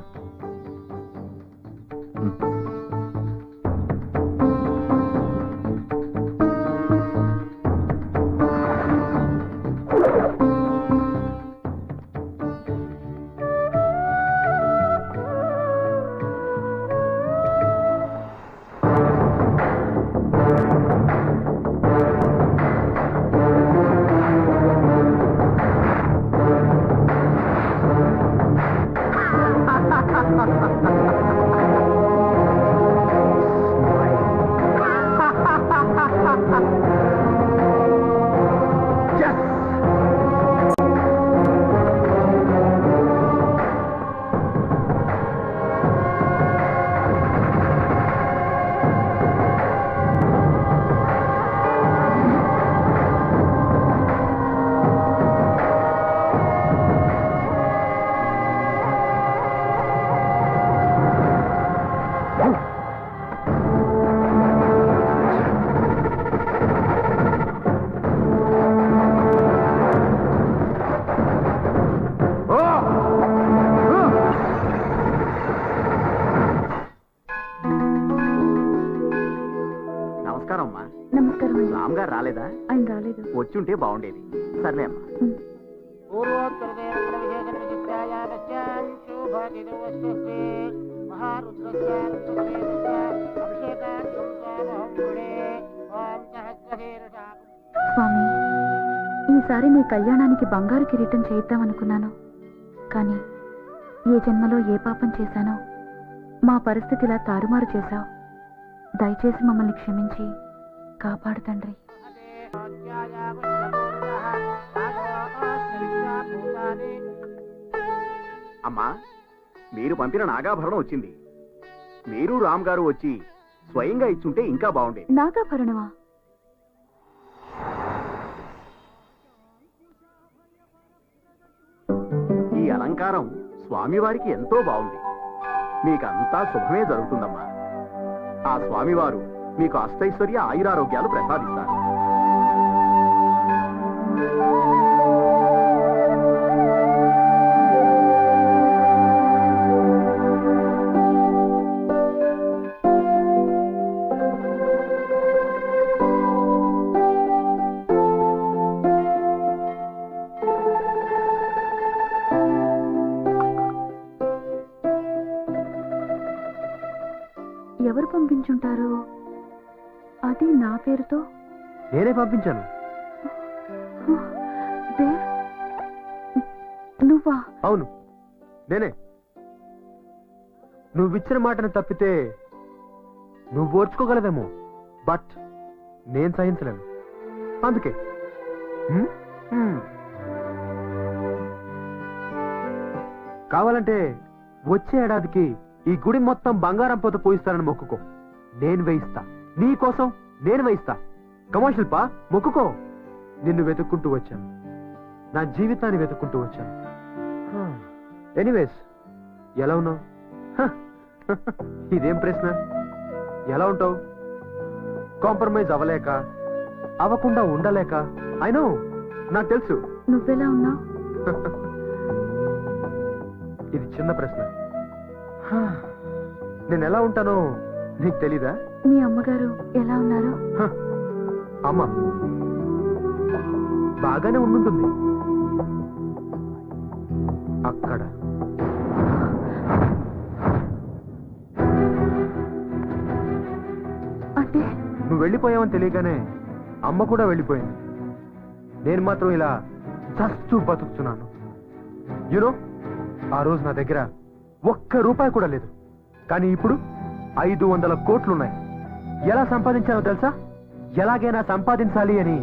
నమస్కారం అమ్మా నమస్కారం అండి. రామ్ గారు రాలేదా ఆయన రాలేదు. వచ్చుంటే బాగుండేది సర్లే అమ్మా స్వామి ఈసారి నీ కళ్యాణానికి బంగారు కిరీటం చేయిద్దామనుకున్నాను కానీ ఏ జన్మలో ఏ పాపం చేశానో మా పరిస్థితి ఇలా తారుమారు చేశావు. దయచేసి మమ్మల్ని క్షమించి కాపాడు తండ్రి. అమ్మా మీరు పంపిన నాగాభరణం వచ్చింది మీరు రామ్ గారు వచ్చి స్వయంగా ఇచ్చుంటే ఇంకా బాగుండేది నాగాభరణమా? ఈ అలంకారం స్వామివారికి ఎంతో బాగుంది మీకంతా శుభమే జరుగుతుందమ్మా ఆ స్వామివారు మీకు అష్టైశ్వర్య ఆయురారోగ్యాలు ప్రసాదిస్తారు ఎవరు పంపించుంటారు? అది నా పేరుతో. నేనే పంపించాను. దేవ్ నువ్వా? అవును నేనే. నువ్విచ్చిన మాటను తప్పితే నువ్వు ఓర్చుకోగలవేమో బట్ నేను సహించలేను అందుకే. కావాలంటే వచ్చే ఏడాదికి ఈ గుడి మొత్తం బంగారం పోత పోయిస్తానని మొక్కుకో. నేను వేయిస్తా నీ కోసం నేను వేయిస్తా. కమర్షియల్ పా మొక్కుకో. నిన్ను వెతుక్కుంటూ వచ్చాను నా జీవితాన్ని వెతుక్కుంటూ వచ్చాను. ఎనీవేస్, ఎలా ఉన్నావు? ఇదేం ప్రశ్న? ఎలా ఉంటావు? కాంప్రమైజ్ అవ్వలేక, అవ్వకుండా ఉండలేక. అయినో నాకు తెలుసు. నువ్వెలా ఉన్నావు? ఇది చిన్న ప్రశ్న. నేను ఎలా ఉంటానో నీకు తెలీదా? మీ అమ్మగారు ఎలా ఉన్నారు? అమ్మ బాగానే ఉండుంటుంది. అక్కడ అంటే నువ్వు వెళ్ళిపోయావని తెలియగానే అమ్మ కూడా వెళ్ళిపోయింది. నేను మాత్రం ఇలా చస్తూ బతుకుతున్నాను. యూనో, ఆ రోజు నా దగ్గర ₹1 కూడా లేదు. కానీ ఇప్పుడు 500 కోట్లున్నాయి. ఎలా సంపాదించానో తెలుసా? ఎలాగైనా సంపాదించాలి అని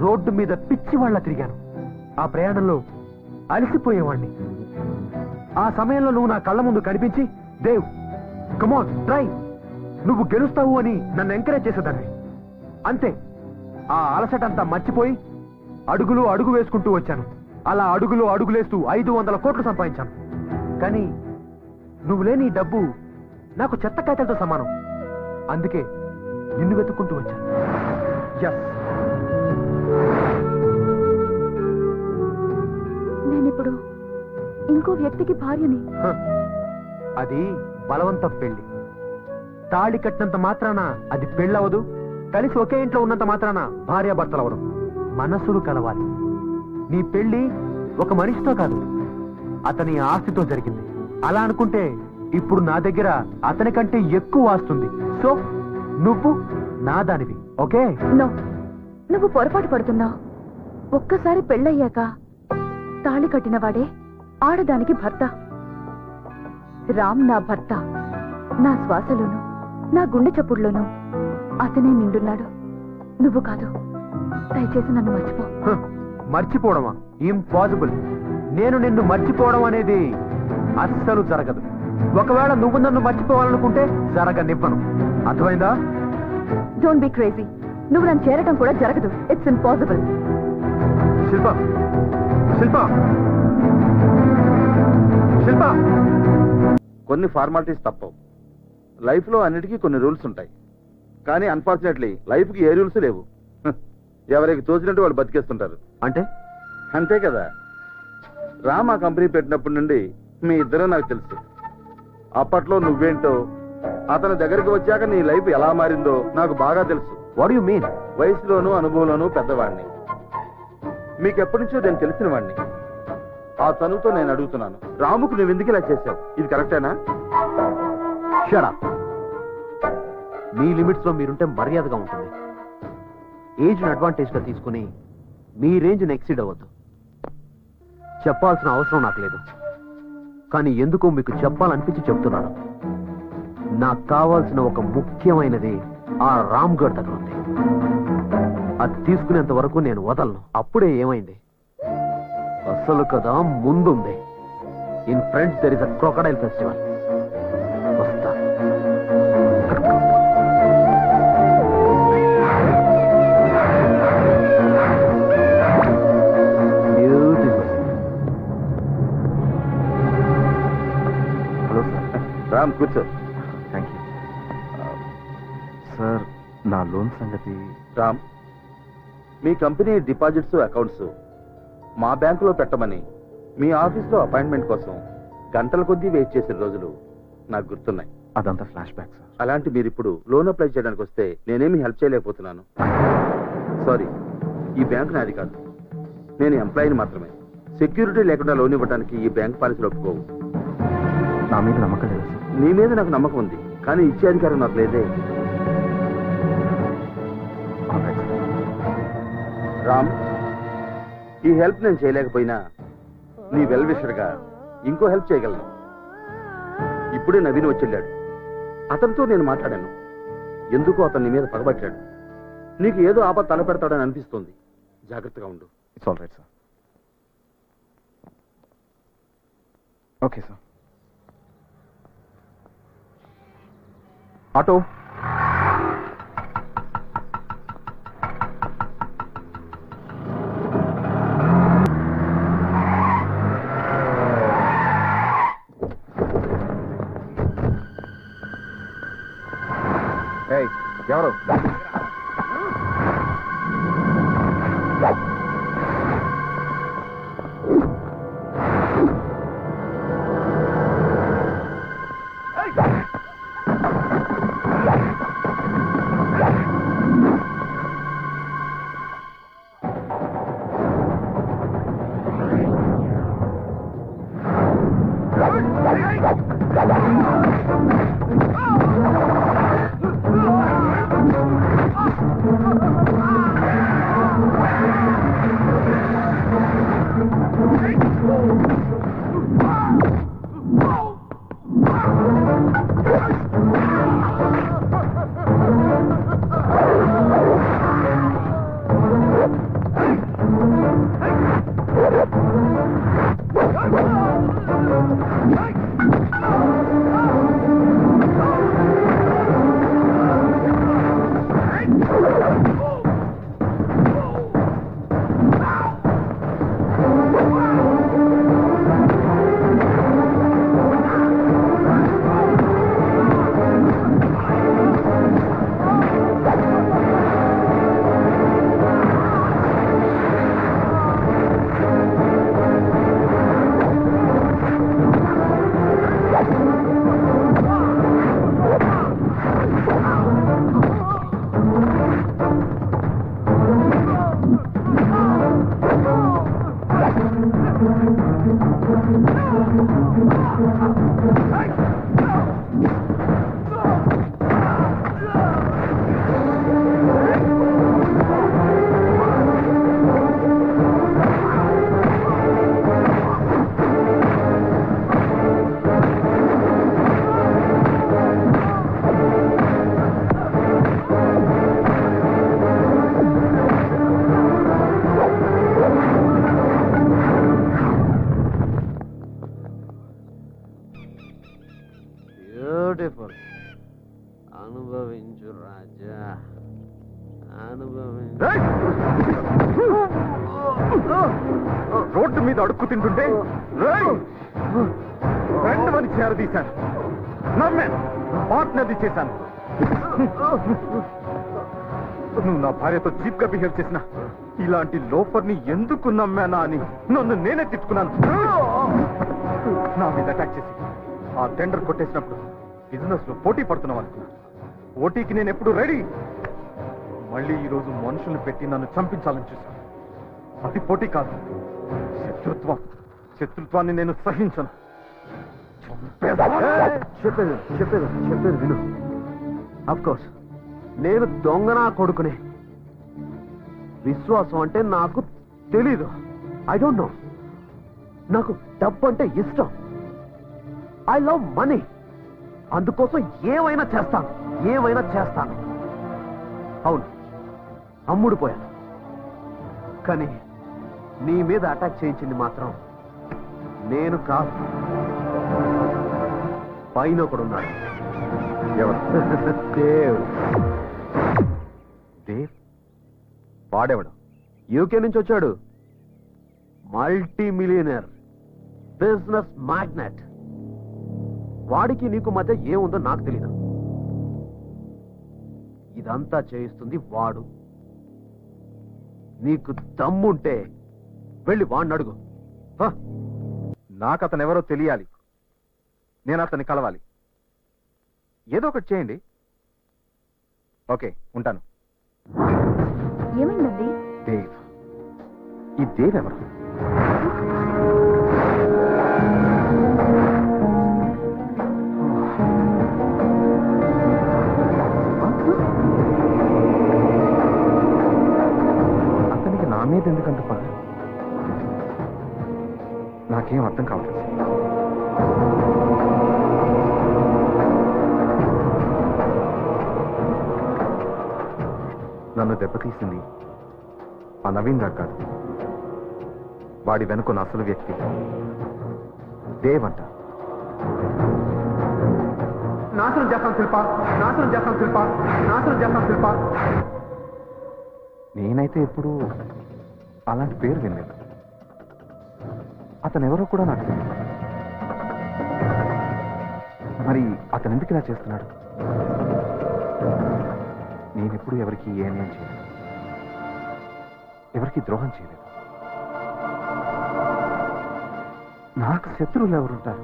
రోడ్డు మీద పిచ్చి వాళ్ళ తిరిగాను. ఆ ప్రయాణంలో అలసిపోయేవాణ్ణి. ఆ సమయంలో నువ్వు నా కళ్ళ ముందు కనిపించి, దేవ్ కమాన్ ట్రై, నువ్వు గెలుస్తావు అని నన్ను ఎంకరేజ్ చేసేదాన్ని. అంతే, ఆ అలసటంతా మర్చిపోయి అడుగులు అడుగు వేసుకుంటూ వచ్చాను. అలా అడుగులు అడుగులేస్తూ 500 కోట్లు సంపాదించాను. కానీ నువ్వు లేని ఈ డబ్బు నాకు చెత్త కాయతలతో సమానం. అందుకే నిన్ను వెతుక్కుంటూ వచ్చాను. ఎస్, నేనిప్పుడు ఇంకో వ్యక్తికి భార్యని. అది బలవంత పెళ్లి. తాళి కట్టినంత మాత్రాన అది పెళ్ళవదు. కలిసి ఒకే ఇంట్లో ఉన్నంత మాత్రాన భార్యాభర్తలు అవరు. మనసులు కలవాలి. నీ పెళ్లి ఒక మనిషితో కాదు, అతని ఆస్తితో జరిగింది. అలా అనుకుంటే ఇప్పుడు నా దగ్గర అతని కంటే ఎక్కువ ఆస్తుంది. సో నువ్వు నా దానివి. ఓకే? నో, నువ్వు పొరపాటు పడుతున్నావు. ఒక్కసారి పెళ్ళయ్యాక తాళి కట్టినవాడే ఆడదానికి భర్త. రామ్ నా భర్త. నా శ్వాసలోను, నా గుండె చప్పుడులోను అతనే నిండున్నాడు, నువ్వు కాదు. దయచేసి నన్ను మర్చిపో. మర్చిపోవడమా? ఇంపాసిబుల్. నేను నిన్ను మర్చిపోవడం అనేది అస్సలు జరగదు. ఒకవేళ నువ్వు నన్ను మర్చిపోవాలనుకుంటే జరగనివ్వను. అర్థమైందా? Don't be crazy. నువ్వు నన్ను చేరటం కూడా జరగదు. It's impossible. శిల్ప, శిల్ప, శిల్ప. కొన్ని ఫార్మాలిటీస్ తప్పవు. లైఫ్ లో అన్నిటికీ కొన్ని రూల్స్ ఉంటాయి. కానీ అన్ఫార్చునేట్లీ లైఫ్ కి ఏ రూల్స్ లేవు. ఎవరికి తోచినట్టు వాళ్ళు బతికేస్తుంటారు. అంటే అంతే కదా. రామ్ ఆ కంపెనీ పెట్టినప్పటి నుండి మీ ఇద్దరు నాకు తెలుసు. అప్పట్లో నువ్వేంటో, అతని దగ్గరికి వచ్చాక నీ లైఫ్ ఎలా మారిందో నాకు బాగా తెలుసు. What you mean? వయసులోనూ అనుభవంలోనూ పెద్దవాడిని. మీకెప్పటి నుంచో నేను తెలిసిన వాడిని. ఆ చనువుతో నేను అడుగుతున్నాను, రాముకు నువ్వు ఎందుకు ఇలా చేశావు? ఇది కరెక్టేనా? Shut up. మీ లిమిట్స్ లో మీరుంటే మర్యాదగా ఉంటుంది. ఏజ్ అడ్వాంటేజ్ గా తీసుకుని మీ రేంజ్ ఎక్సీడ్ అవ్వద్దు. చెప్పాల్సిన అవసరం నాకు లేదు, కానీ ఎందుకో మీకు చెప్పాలనిపించి చెప్తున్నాను. నాకు కావాల్సిన ఒక ముఖ్యమైనది ఆ రామ్ గఢ్ దగ్గర ఉంది. అది తీసుకునేంత వరకు నేను వదలను. అప్పుడే ఏమైంది? అసలు కదా ముందుంది. In front there is a crocodile festival. వస్తా. Hello sir. రామ్ కూర్చో. Thank you sir. నా లోన్ సంగతి? రామ్, మీ కంపెనీ డిపాజిట్స్ అకౌంట్స్ మా బ్యాంకులో పెట్టమని మీ ఆఫీస్లో అపాయింట్మెంట్ కోసం గంటల కొద్దీ వెయిట్ చేసిన రోజులు నాకు గుర్తున్నాయి. అదంతా ఫ్లాష్ బ్యాక్ సార్. అలాంటి మీరు ఇప్పుడు లోన్ అప్లై చేయడానికి వస్తే నేనేమి హెల్ప్ చేయలేకపోతున్నాను. సారీ, ఈ బ్యాంక్ నాది కాదు. నేను ఎంప్లాయీని మాత్రమే. సెక్యూరిటీ లేకుండా లోన్ ఇవ్వడానికి ఈ బ్యాంక్ పాలసీలు ఒప్పుకోవు. నా మీద నమ్మకం లేదు సార్. నీ మీద నాకు నమ్మకం ఉంది, కానీ ఇచ్చే అధికారం నాకు లేదే. రామ్, ఈ హెల్ప్ నేను చేయలేకపోయినా నీ వెల్ విషర్గా ఇంకో హెల్ప్ చేయగలను. ఇప్పుడే నవీన్ వచ్చేళ్ళాడు. అతనితో నేను మాట్లాడాను. ఎందుకో అతను నీ మీద పగబట్టాడు. నీకు ఏదో ఆపద తలపెడతాడని అనిపిస్తుంది. జాగ్రత్తగా ఉండు. It's all right sir. Okay sir. Auto. ఎవరు? బ్యూటిఫుల్. అనుభవించు రాజా, అనుభవించు. రోడ్డు మీద అడుక్కు తింటుంటే ఫ్రెండ్ అని చేరదీశాను, నమ్మాను, పార్ట్నర్ది చేశాను. నువ్వు నా భార్యతో చీప్ గా బిహేవ్ చేసిన ఇలాంటి లోఫర్ని ఎందుకు నమ్మానా అని నన్ను నేనే తిట్టుకున్నాను. నా మీద అటాక్ చేసి ఆ టెండర్ కొట్టేసినప్పుడు బిజినెస్ లో పోటీ పడుతున్నావు అనుకున్నా. పోటీకి నేను ఎప్పుడు రెడీ. మళ్ళీ ఈ రోజు మనుషుల్ని పెట్టి నన్ను చంపించాలని చూశాను. అది పోటీ కాదు, శత్రుత్వం. శత్రుత్వాన్ని నేను సహించను. చెప్పేది చెప్పేది చెప్పేది విను. అఫ్ కోర్స్ నేను దొంగనా కొడుకునే. విశ్వాసం అంటే నాకు తెలీదు. I don't know. నాకు డబ్బు అంటే ఇష్టం. I love money. అందుకోసం ఏమైనా చేస్తాను, ఏమైనా చేస్తాను. అవును, అమ్ముడుపోయాను. కానీ నీ మీద అటాక్ చేయించింది మాత్రం నేను కాదు, పైన ఒకడున్నాడు. ఎవరు? దేవ్. దేవ్? వాడేవాడు? యూకే నుంచి వచ్చాడు. Multimillionaire, business magnate. వాడికి నీకు మధ్య ఏముందో నాకు తెలీదు. ఇదంతా చేయిస్తుంది వాడు. నీకు దమ్ముంటే వెళ్ళి వాడిని అడుగు. నాకు అతను ఎవరో తెలియాలి. నేను అతన్ని కలవాలి. ఏదో ఒకటి చేయండి. ఓకే, ఉంటాను. ఏమైందండి? దేవ్. ఈ దేవ్ ఎవరు? అతనికి నా మీద ఎందుకంత పని? నాకేం అర్థం కావట్లేదు. నన్ను దెబ్బతీసింది ఆ నవీన్ గారు కాదు. వాడి వెనుకున్న అసలు వ్యక్తి దేవ్ అంట. నాశనం చేస్తాం శిల్ప, నాశనం చేస్తాం శిల్ప, నాశనం చేస్తాం శిల్ప. నేనైతే ఎప్పుడు అలాంటి పేరు వినలేదు. అతను ఎవరో కూడా నాకు తెలియదు. మరి అతను ఎందుకు ఇలా చేస్తున్నాడు? నేనెప్పుడు ఎవరికి ఏ అన్యాయం చేయలేదు, ఎవరికి ద్రోహం చేయలేదు. నాకు శత్రువులు ఎవరుంటారు?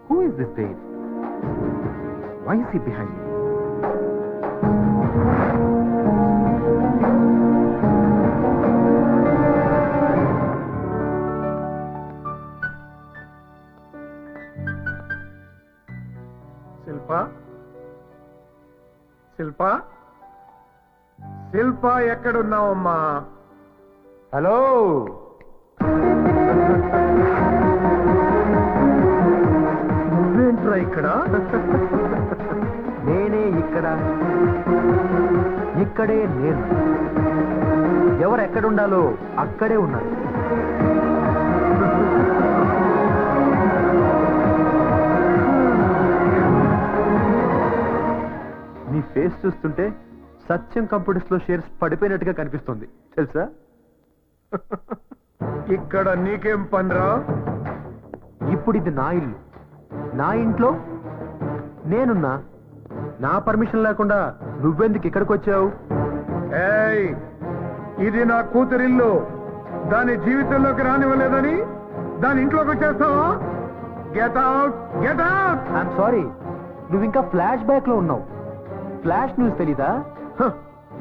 Who is this Dave? Why is he behind me? Shilpa Shilpa Shilpa ఎక్కడున్నావమ్మా? హలో, నువ్వేంట్రా ఇక్కడ? నేనే ఇక్కడ, ఇక్కడే నేను. ఎవరు ఎక్కడుండాలో అక్కడే ఉన్నారు. నీ ఫేస్ చూస్తుంటే సత్యం కంప్యూటర్స్ లో షేర్స్ పడిపోయినట్టుగా కనిపిస్తుంది తెలుసా? ఇక్కడ నీకేం పనిరా? ఇప్పుడు ఇది నా ఇల్లు, నా ఇంట్లో నేనున్నా. నా పర్మిషన్ లేకుండా నువ్వెందుకు ఇక్కడికి వచ్చావు? ఏయ్, ఇది నా కూతురిల్లు. దాని జీవితంలోకి రానివ్వలేదని దాని ఇంట్లోకి వచ్చేస్తావా? Get out, get out. I'm sorry, నువ్వు ఇంకా ఫ్లాష్ బ్యాక్ లో ఉన్నావు. ఫ్లాష్ న్యూస్ తెలీదా?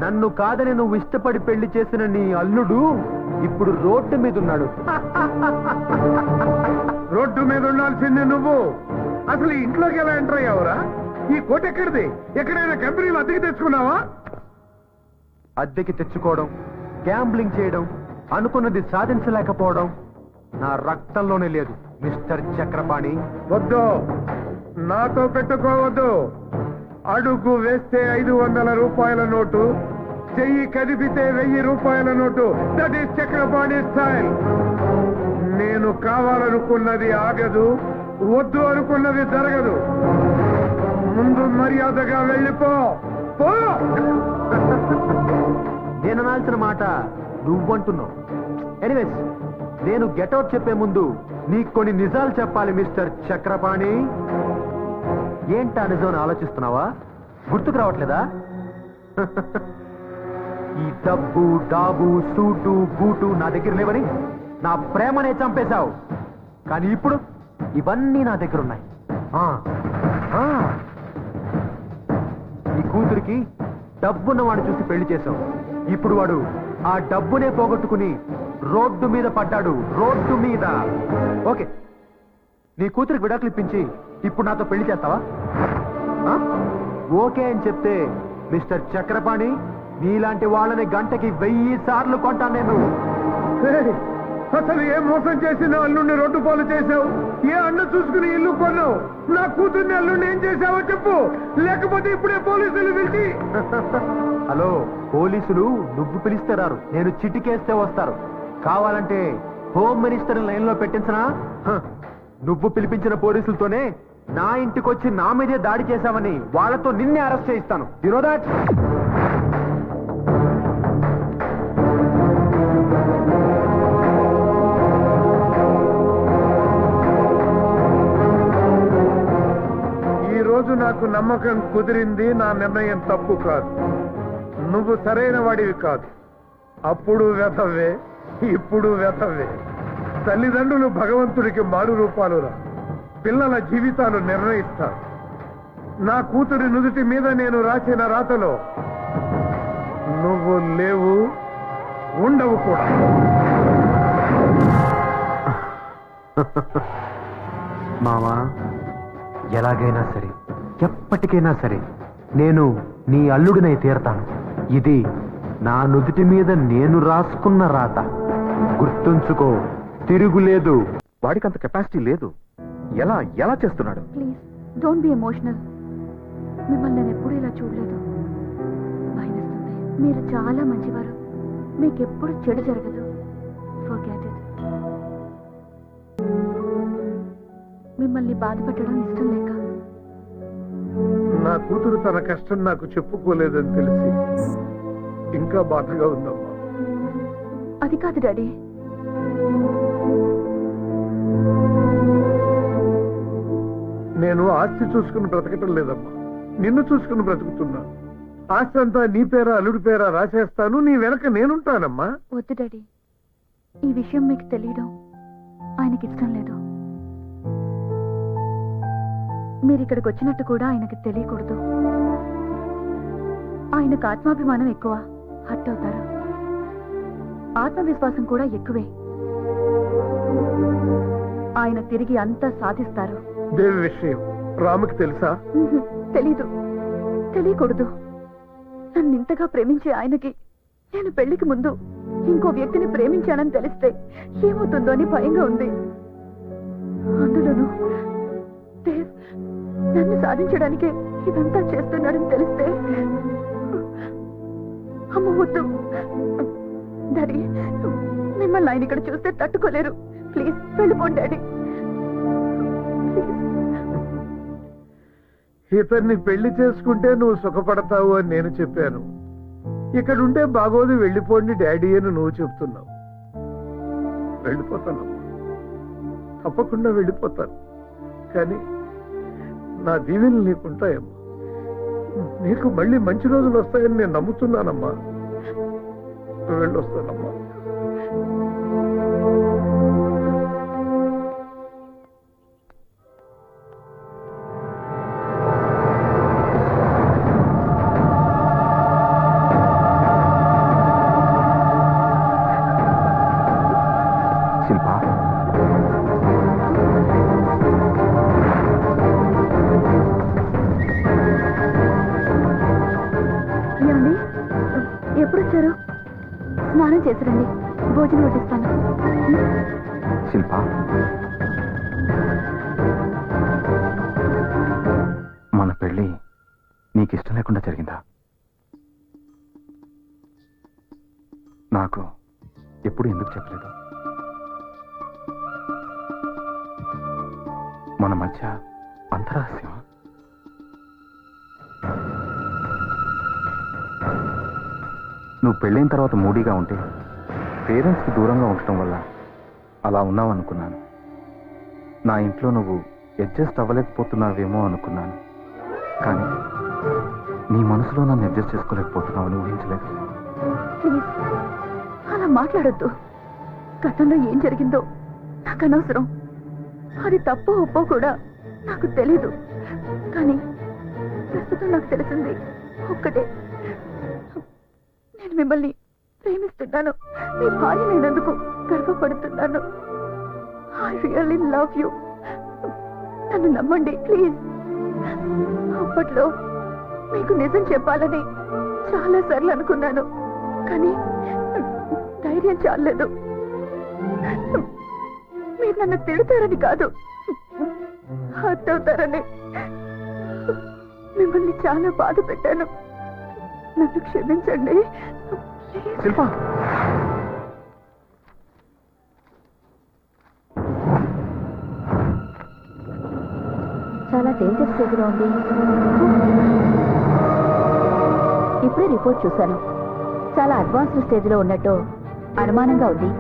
నన్ను కాదని నువ్వు ఇష్టపడి పెళ్లి చేసిన నీ అల్లుడు ఇప్పుడు రోడ్డు మీద ఉన్నాడు. రోడ్డు మీద ఉండాల్సిందే నువ్వు. అసలు ఈ ఇంట్లోకి ఎలా ఎంటర్ అయ్యావురా? ఈ కోట ఎక్కడిది? ఎక్కడైనా కంపెనీలు అద్దెకి తెచ్చుకున్నావా? అద్దెకి తెచ్చుకోవడం, గ్యాంబ్లింగ్ చేయడం, అనుకున్నది సాధించలేకపోవడం నా రక్తంలోనే లేదు మిస్టర్ చక్రపాణి. వద్దు, నాతో పెట్టుకోవద్దు. అడుగు వేస్తే 500 రూపాయల నోటు, చెయ్యి కదిపితే 1000 రూపాయల నోటు. That is Chakrapani style. నేను కావాలనుకున్నది ఆగదు, వద్దు అనుకున్నది జరగదు. ముందు మర్యాదగా వెళ్ళిపో. పో. నేను అనాల్సిన మాట నువ్వంటున్నావు. ఎనీవేస్, నేను గెటౌట్ చెప్పే ముందు నీకు కొన్ని నిజాలు చెప్పాలి మిస్టర్ చక్రపాణి. ఏంటా నిజం ఆలోచిస్తున్నావా? గుర్తుకు రావట్లేదా? ఈ డబ్బు, డాబు, సూటు, బూటు నా దగ్గర లేవని నా ప్రేమనే చంపేశావు. కానీ ఇప్పుడు ఇవన్నీ నా దగ్గర ఉన్నాయి. ఈ కూతురికి డబ్బున్న వాడు చూసి పెళ్లి చేశావు. ఇప్పుడు వాడు ఆ డబ్బునే పోగొట్టుకుని రోడ్డు మీద పడ్డాడు. రోడ్డు మీద. ఓకే, నీ కూతురికి విడాకులు ఇప్పించి ఇప్పుడు నాతో పెళ్లి చేస్తావా? ఓకే అని చెప్తే మిస్టర్ చక్రపాణి, నీలాంటి వాళ్ళని గంటకి 1000 సార్లు కొంటాను నేను. ఏయ్, అసలు ఏ మోసం చేసిన అల్లుడిని రోడ్డు పాలు చేశావు? ఏ అన్న చూసుకుని ఇల్లు కొన్నావు? నా కూతుర్ని అల్లుడిని ఏం చేశావో చెప్పు, లేకపోతే ఇప్పుడే పోలీసులు పిలిచి. హలో, పోలీసులు నువ్వు పిలిస్తే రారు, నేను చిటికేస్తే వస్తారు. కావాలంటే హోమ్ మినిస్టర్ లైన్ లో పెట్టించనా? నువ్వు పిలిపించిన పోలీసులతోనే నా ఇంటికొచ్చి నా మీదే దాడి చేశావని వాళ్ళతో నిన్నే అరెస్ట్ చేయిస్తాను. You know that? ఈ రోజు నాకు నమ్మకం కుదిరింది. నా నిర్ణయం తప్పు కాదు. నువ్వు సరైన వాడివి కాదు. అప్పుడు వెతవే, ఇప్పుడు వెతవే. తల్లిదండ్రులు భగవంతుడికి మారు రూపాలురా. పిల్లల జీవితాలు నిర్ణయిస్తారు. నా కూతురి నుదుటి మీద నేను రాసిన రాతలో నువ్వు లేవు, ఉండవు కూడా. మామా, ఎలాగైనా సరే, ఎప్పటికైనా సరే నేను నీ అల్లుడినై తీరతాను. ఇది నా నుదుటి మీద నేను రాసుకున్న రాత. గుర్తుంచుకో, తిరుగులేదు. వాడికంత కెపాసిటీ లేదు. ఎలా ఎలా చేస్తున్నాడు? Please don't be emotional. మిమ్మల్ని నేను ఎప్పుడూ ఇలా చూడలేదు. భయమేస్తుంది. మీరు చాలా మంచివారు. మీకు ఎప్పుడు చెడు జరగదు. Forget it. మిమ్మల్ని బాధపెట్టడం ఇష్టం లేక. నా కూతురు తన కష్టం నాకు చెప్పుకోలేదని తెలిసి ఇంకా బాధగా ఉందమ్మా. అది కాదు డాడీ. నేను ఆస్తి చూసుకుని బ్రతకటం లేదమ్మా, నిన్ను చూసుకుని బ్రతుకుతున్నా. ఆస్తి అంతా నీ పేరా అల్లుడి పేరా రాసేస్తాను, నీ వెనక నేనుంటానమ్మా. వద్దు డాడీ, ఈ విషయం మీకు తెలియడం ఆయనకి ఇష్టం లేదు. మీరు ఇక్కడికి వచ్చినట్టు కూడా ఆయనకి తెలియకూడదు. ఆయనకు ఆత్మాభిమానం ఎక్కువ, హర్ట్ అవుతారు. ఆత్మవిశ్వాసం కూడా ఎక్కువే. ఆయన తిరిగి అంతా సాధిస్తారు. దేవి విషయం రాముకి తెలుసా? తెలీదు, తెలియకూడదు. నన్ను ఇంతగా ప్రేమించే ఆయనకి నేను పెళ్లికి ముందు ఇంకో వ్యక్తిని ప్రేమించానని తెలిస్తే ఏమవుతుందో అని భయంగా ఉంది. అందులోనూ దేవ్ నన్ను సాధించడానికే ఇదంతా చేస్తున్నాడని తెలిస్తే అమ్మ వద్దు. డాడీ, మిమ్మల్ని ఆయన ఇక్కడ చూస్తే తట్టుకోలేరు. ప్లీజ్ వెళ్ళిపోండి డాడీ. ఇతన్ని పెళ్లి చేసుకుంటే నువ్వు సుఖపడతావు అని నేను చెప్పాను. ఇక్కడుంటే బాగోదు, వెళ్ళిపోండి డాడీ అని నువ్వు చెప్తున్నావు. వెళ్ళిపోతానమ్మా, తప్పకుండా వెళ్ళిపోతాను. కానీ నా దీవెనలు నీకుంటాయమ్మా. నీకు మళ్ళీ మంచి రోజులు వస్తాయని నేను నమ్ముతున్నానమ్మా. వెళ్ళొస్తానమ్మా. శిల్ప, ఏమండి, ఎప్పుడు వచ్చారు? స్నానం చేసిరండి, భోజనం వడ్డిస్తాను. శిల్ప, మన పెళ్ళి నీకు ఇష్టం లేకుండా జరిగిందా? నాకు ఎప్పుడు ఎందుకు చెప్పలేదు? మన మధ్య అంతరహస్యం. నువ్వు పెళ్ళైన తర్వాత మూడీగా ఉంటే పేరెంట్స్కి దూరంగా ఉండటం వల్ల అలా ఉన్నావు అనుకున్నాను. నా ఇంట్లో నువ్వు అడ్జస్ట్ అవ్వలేకపోతున్నావేమో అనుకున్నాను. కానీ నీ మనసులో నన్ను అడ్జస్ట్ చేసుకోలేకపోతున్నావని ఊహించలేదు. ప్లీజ్ అలా మాట్లాడొద్దు. గతంలో ఏం జరిగిందో నాకు అనవసరం. అది తప్పో ఒప్పో కూడా నాకు తెలీదు. కానీ ప్రస్తుతం నాకు తెలిసింది ఒక్కటే, నేను మిమ్మల్ని ప్రేమిస్తున్నాను. మీ భార్య నేనందుకు గర్వపడుతున్నాను. I really love you. నన్ను నమ్మండి ప్లీజ్. అప్పట్లో మీకు నిజం చెప్పాలని చాలా సార్లు అనుకున్నాను, కానీ ధైర్యం చాలలేదు. మీరు నన్ను తిడతారని కాదు, హర్ట్ అవుతారని. మిమ్మల్ని చాలా బాధ పెట్టాను. నన్ను క్షమించండి. శిల్ప, చాలా డేంజర్ స్టేజ్లో ఉంది. ఇప్పుడే రిపోర్ట్ చూశాను. చాలా అడ్వాన్స్డ్ స్టేజ్లో ఉన్నట్టు అనుమానంగా ఉంది.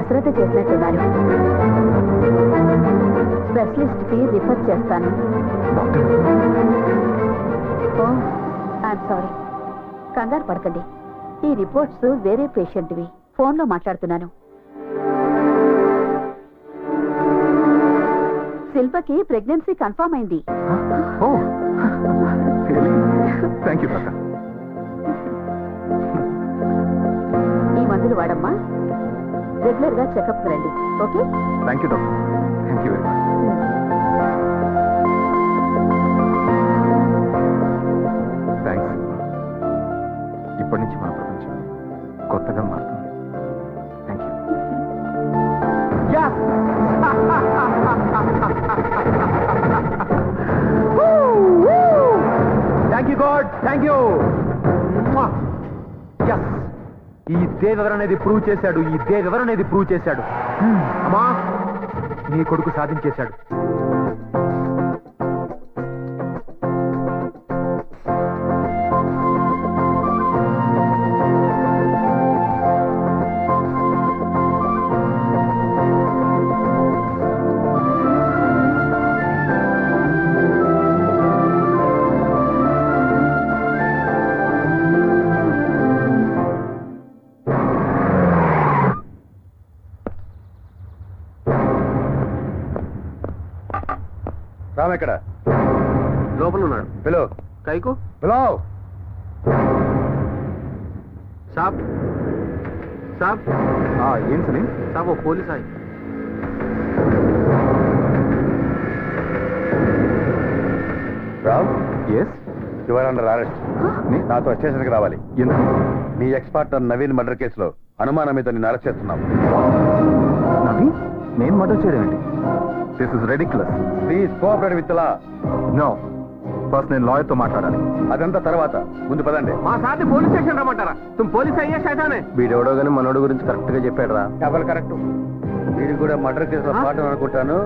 అశ్రద్ధ చేసినట్టున్నారు. స్పెషలిస్ట్కి రిఫర్ చేస్తాను. ఓ, ఐఎమ్ సారీ. కంగారు పడకండి. ఈ రిపోర్ట్స్ వేరే పేషెంట్వి. ఫోన్లో మాట్లాడుతున్నాను. శిల్పకి ప్రెగ్నెన్సీ కన్ఫర్మ్ అయింది. Thank you doctor. ఈ మందులు వాడమ్మా. రెగ్యులర్ గా చెకప్ రండి. Okay? Thank you doctor. Thank you very much. Thanks. ఇప్పటి నుంచి మన ప్రపంచం కొత్తగా మారుతుంది. Thank you. Thank you God, thank you. ఈ దేవెవర్ అనేది ప్రూవ్ చేశాడు. ఈ దేవెవర్ అనేది ప్రూవ్ చేశాడు. అమ్మా, నీ కొడుకు సాధించేశాడు. రామ్ ఎక్కడ? లోపల ఉన్నాడు. పిలో కైకు పిలో. సాబ్ సాబ్ ఏం సరే సాబ్ ఓ పోలీస్ ఆయ్. Ram, yes your under arrest. నాతో స్టేషన్కి రావాలి. ఎందుకు? నీ ఎక్స్ పార్ట్నర్ నవీన్ మర్డర్ కేసులో అనుమానం మీద నిన్ను అరెస్ట్ చేస్తున్నాం. నవీన్ నేను మర్డర్ చేయడం ఏంటి? This is ridiculous. Please cooperate with law. No, first నేను లాయర్తో మాట్లాడాలి. అదంతా తర్వాత, ముందు పదండి. మా సార్ని పోలీస్ స్టేషన్ రమ్మంటారా? తుమ్ పోలీస్ అయ్యా శైతానే. వీడెవడో గానీ మనోడు గురించి కరెక్ట్ గా చెప్పాడు రా. Double correct. వీడికి కూడా మర్డర్ కేసులో పాటు అనుకుంటాను.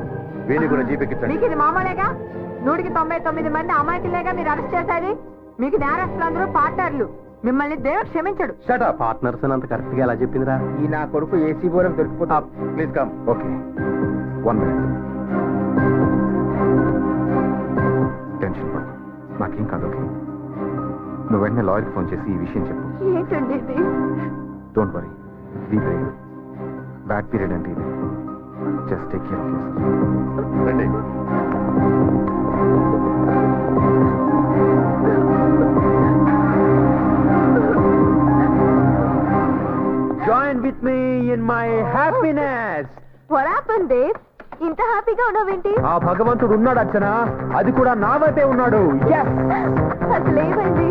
వీడిని కూడా జీపెక్కించండి. మీకు ఇది మామూలేగా? 199 మంది అమాయకులేగా మీరు అరెస్ట్ చేసేది. మీకు నేరస్తులందరూ పార్ట్నర్లు. మిమ్మల్ని దేవుడు క్షమించడు. Shut up. పార్ట్నర్స్ అంత కరెక్ట్ గా ఎలా చెప్పిందిరా? ఈ నా కొడుకు ఏసీ బోరం దొరికిపోతా. Please come. Okay, 1 minute. Tension పడు, నాకేం కాదు. ఓకే, నువ్వు వెంటనే లాయర్కి ఫోన్ చేసి ఈ విషయం చెప్పు. ఏంటండి ఇది? Don't worry, be brave. Bad period అంటే ఇది. Just take care of your. రండి. Join with me in my happiness. What happened, Dave? ఇంత హ్యాపీగా ఉన్నావేంటి? ఆ భగవంతుడు ఉన్నాడు అర్చన, అది కూడా నా వైపే ఉన్నాడు. Yes! అసలు ఏమైంది?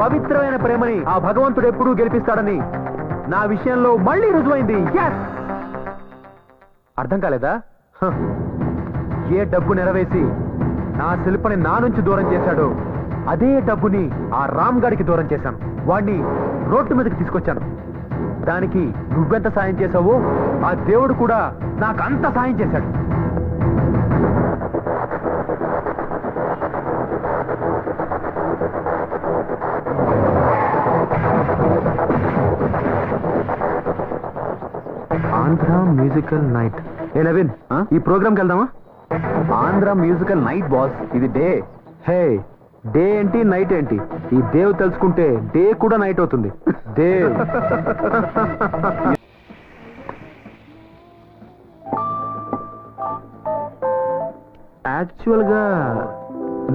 పవిత్రమైన ప్రేమని ఆ భగవంతుడు ఎప్పుడూ గెలిపిస్తాడని నా విషయంలో మళ్ళీ రుజువైంది. Yes! అర్థం కాలేదా? హ. ఏ డబ్బు నెరవేసి నా శిల్పని నా నుంచి దూరం చేశాడో అదే డబ్బుని ఆ రామ్ గాడికి దూరం చేశాను. వాడిని రోడ్డు మీదకి తీసుకొచ్చాను. దానికి నువ్వెంత సాయం చేసావో ఆ దేవుడు కూడా నాకు అంత సాయం చేశాడు. Andhra musical night. ఏ నవీన్, ఈ ప్రోగ్రామ్కి వెళ్దామా? ఆంధ్ర మ్యూజికల్ నైట్ బాస్, ఇది డే. హే, డే ఏంటి నైట్ ఏంటి? ఈ దేవ్ తెలుసుకుంటే డే కూడా నైట్ అవుతుంది. దేవ్. యాక్చువల్ గా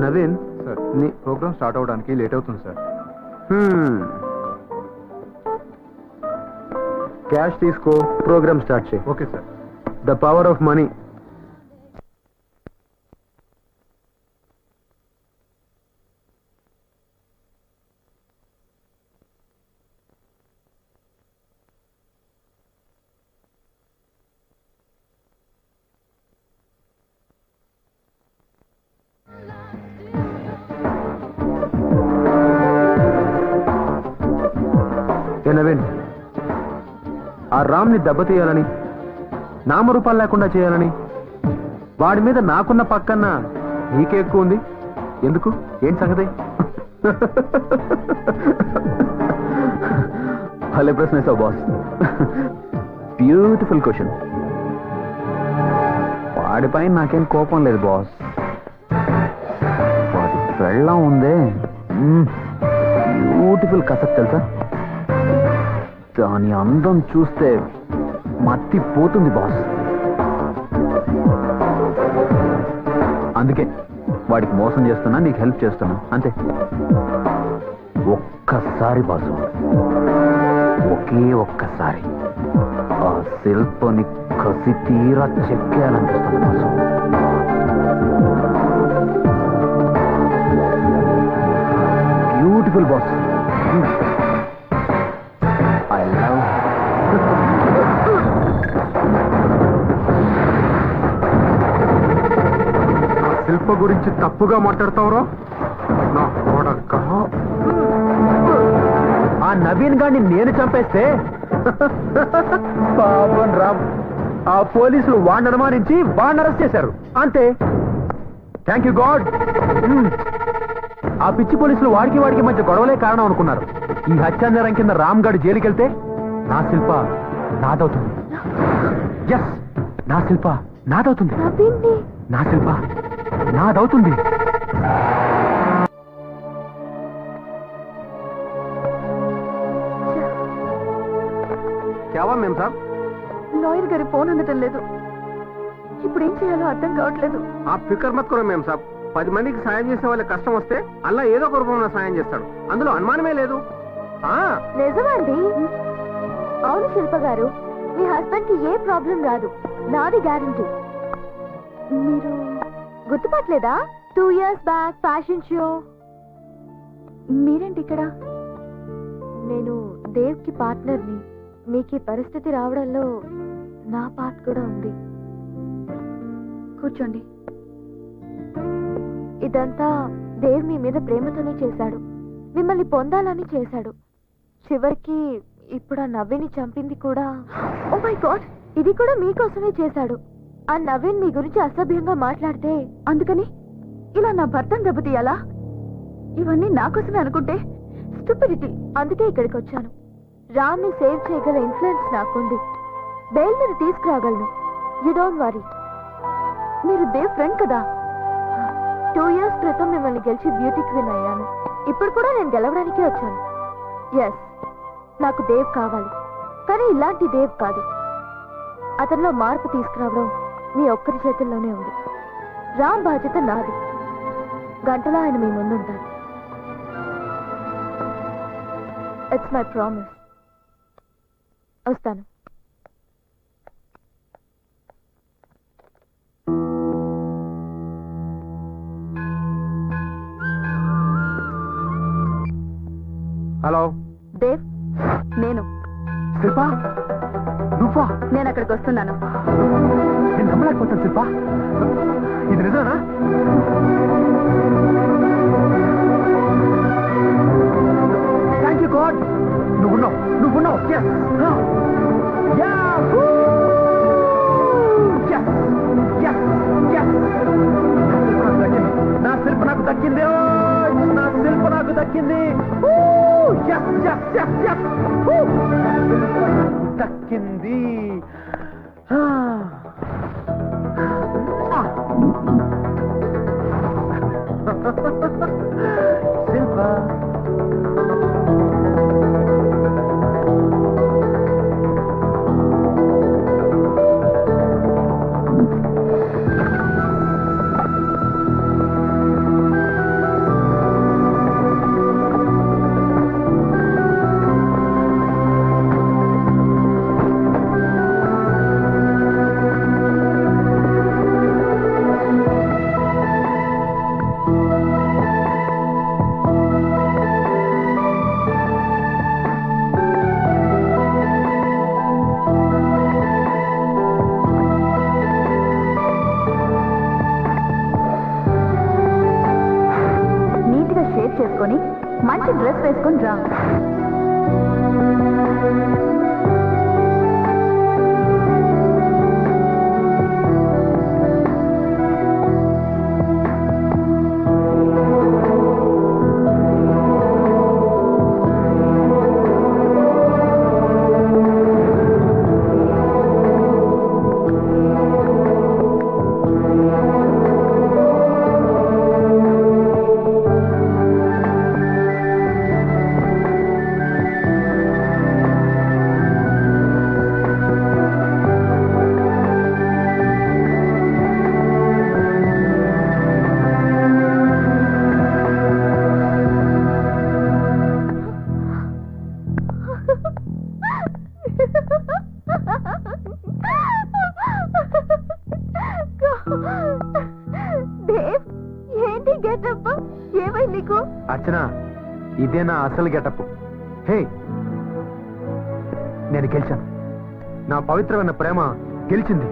నవీన్ సార్, నీ ప్రోగ్రామ్ స్టార్ట్ అవడానికి లేట్ అవుతుంది సార్. క్యాష్ తీసుకో, ప్రోగ్రామ్ స్టార్ట్ చేయి. Okay sir. The power of money. Naveen, ఆ రామ్ని దెబ్బతీయాలని, నామరూపాలు లేకుండా చేయాలని, వాడి మీద నాకున్న పక్కన నీకే ఎక్కువ ఉంది. ఎందుకు? ఏంటి సంగతి? భలే ప్రశ్న వేసావు బాస్. Beautiful question. వాడిపై నాకేం కోపం లేదు బాస్. వాడి పెళ్ళం ఉందే, బ్యూటిఫుల్ కసక్ తెలుసా? దాని అందం చూస్తే మత్తి పోతుంది బాస్. అందుకే వాడికి మోసం చేస్తున్నా, నీకు హెల్ప్ చేస్తున్నా, అంతే. ఒక్కసారి బాసు, ఒకే ఒక్కసారి ఆ శిల్పని కసి తీరా చెక్కేయాలనిపిస్తుంది boss. Beautiful boss. I love Shilpa గురించి తప్పుగా మాట్లాడతావురా నా కొడక. ఆ నవీన్ గారిని నేను చంపేస్తే పాపం రామ్, ఆ పోలీసులు వాడిని అనుమానించి వాడిని అరెస్ట్ చేశారు, అంతే. Thank you God. ఆ పిచ్చి పోలీసులు వాడికి మధ్య గొడవలే కారణం అనుకున్నారు. ఈ హత్యానేరం కింద రామ్ గారు జైలుకి వెళ్తే నా శిల్ప నాదవుతుంది. ఎస్, నా శిల్ప నాదవుతుంది. నా శిల్ప నాదవుతుంది. క్యావా మేం సాబ్? లాయర్ గారి ఫోన్ అందటం లేదు. ఇప్పుడు ఏం చేయాలో అర్థం కావట్లేదు. ఆ ఫికర్ మత్ కూడా మేము సాబ్ 10 మందికి సాయం చేసే వాళ్ళకి కష్టం వస్తే అల్లా ఏదో ఒక రూపంలో సాయం చేస్తాడు, అందులో అనుమానమే లేదు. నిజమండి. అవును శిల్ప గారు, మీ హస్బెండ్ కి ఏ ప్రాబ్లం రాదు, నాది గ్యారంటీ. మీరు గుర్తుపట్టలేదా? 2 years బ్యాక్ ఫ్యాషన్ షో. మీరేంటి ఇక్కడ? నేను దేవ్ కి పార్ట్నర్ని. మీకు ఈ పరిస్థితి రావడంలో నా పార్ట్ కూడా ఉంది. కూర్చోండి. ఇదంతా దేవ్ మీ మీద ప్రేమతోనే చేశాడు, మిమ్మల్ని పొందాలని చేశాడు. చివరికి ఇప్పుడు ఆ నవ్విని చంపింది కూడా. ఓ మై గాడ్, ఇది కూడా మీకోసమే చేశాడు. ఆ నవీన్ మీ గురించి అసభ్యంగా మాట్లాడితే అందుకని ఇలా నా భర్తను దెబ్బతీయాలా? ఇవన్నీ నా కోసమే అనుకుంటే స్టూపిడిటీ. అందుకే ఇక్కడికి వచ్చాను. రామ్ ని సేవ్ చేయగల ఇన్ఫ్లుయెన్స్ నాకుంది. బెయిల్ మీద తీసుకురాగలను. You don't worry. మీరు దేవ్ ఫ్రెండ్ కదా? 2 years క్రితం మిమ్మల్ని గెలిచి బ్యూటీ క్వీన్ అయ్యాను. ఇప్పుడు కూడా నేను గెలవడానికే వచ్చాను. ఎస్, నాకు దేవ్ కావాలి, కానీ ఇలాంటి దేవ్ కాదు. అతనిలో మార్పు తీసుకురావడం మీ ఒక్కరి చేతుల్లోనే ఉంది. రామ్ బాధ్యత నాది. గంటలో ఆయన మీ ముందుంటారు. It's my promise. వస్తాను. హలో దేవ్, నేను శిల్పా, నువ్వా? నేను అక్కడికి వస్తున్నాను. నేను నమ్మలేకపోతాను శిల్పా, ఇది నిజానా? Thank you God. నువ్వున్నావు. Yes. Yahoo! Yes. Yes. Yes. నా శిల్ప నాకు దక్కింది. నా శిల్ప నాకు దక్కింది. Yes. Yes. Yes. Yes. దక్కింది. శిల్ప చేసుకొని మంచి డ్రెస్ వేసుకొని రా. దేవ్, ఏంటి గెటప్? ఏమైంది నీకు? అర్చన, ఇదే నా అసలు గెటప్. హే, నేను గెలిచాను. నా పవిత్రమైన ప్రేమ గెలిచింది.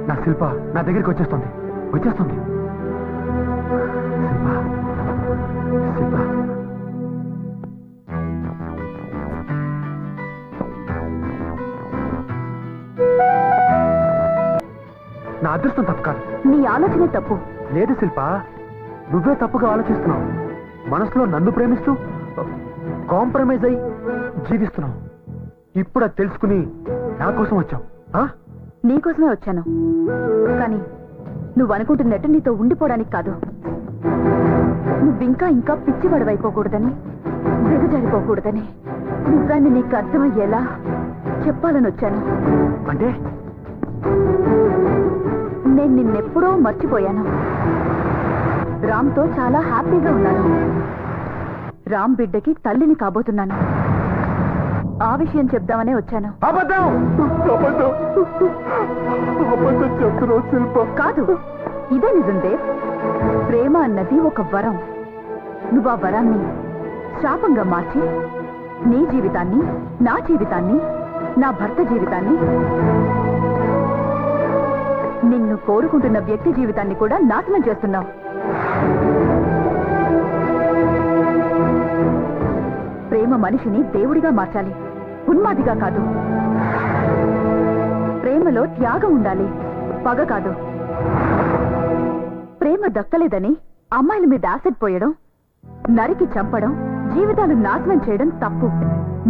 నా శిల్ప నా దగ్గరికి వచ్చేస్తుంది. శిల్ప, శిల్ప. నా అదృష్టం తప్పు కాదు. నీ ఆలోచనే తప్పు. లేదు శిల్ప, నువ్వే తప్పుగా ఆలోచిస్తున్నావు. మనసులో నన్ను ప్రేమిస్తూ కాంప్రమైజ్ అయి జీవిస్తున్నావు. ఇప్పుడు అది తెలుసుకుని నా కోసం వచ్చావు. నీకోసమే వచ్చాను, కానీ నువ్వు అనుకుంటున్నట్టు నీతో ఉండిపోవడానికి కాదు. నువ్వింకా ఇంకా పిచ్చివాడివైపోకూడదని, దిగజారిపోకూడదని నిజాన్ని నీకు అర్థమయ్యేలా చెప్పాలని వచ్చాను. అంటే నేను నిన్నెప్పుడో మర్చిపోయాను. రామ్తో చాలా హ్యాపీగా ఉన్నాను. రామ్ బిడ్డకి తల్లిని కాబోతున్నాను. ఆ విషయం చెప్దామనే వచ్చాను. కాదు, ఇదే నిజం దేవ్. ప్రేమ అన్నది ఒక వరం. నువ్వు ఆ వరాన్ని శాపంగా మార్చి నీ జీవితాన్ని, నా జీవితాన్ని, నా భర్త జీవితాన్ని, నిన్ను కోరుకుంటున్న వ్యక్తి జీవితాన్ని కూడా నాశనం చేస్తున్నావు. ప్రేమ మనిషిని దేవుడిగా మార్చాలి, ఉన్మాదిగా కాదు. ప్రేమలో త్యాగం ఉండాలి, పగ కాదు. ప్రేమ దక్కలేదని అమ్మాయిల మీద యాసిడ్ పోయడం, నరికి చంపడం, జీవితాలు నాశనం చేయడం తప్పు,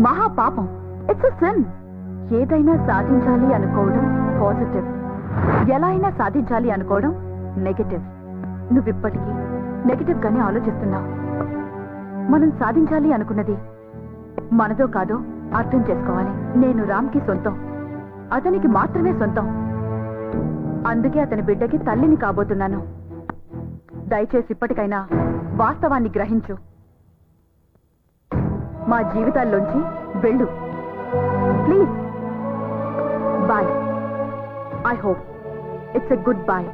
మహాపాపం. It's a sin. ఏదైనా సాధించాలి అనుకోవడం పాజిటివ్, ఎలా అయినా సాధించాలి అనుకోవడం నెగటివ్. నువ్విప్పటికీ నెగటివ్ గానే ఆలోచిస్తున్నావు. మనం సాధించాలి అనుకున్నది మనదో కాదో అర్థం చేసుకోవాలి. నేను రామ్కి సొంతం, అతనికి మాత్రమే సొంతం. అందుకే అతని బిడ్డకి తల్లిని కాబోతున్నాను. దయచేసి ఇప్పటికైనా వాస్తవాన్ని గ్రహించు. మా జీవితాల్లోంచి వెళ్ళు please. Bye. I hope it's a good bye,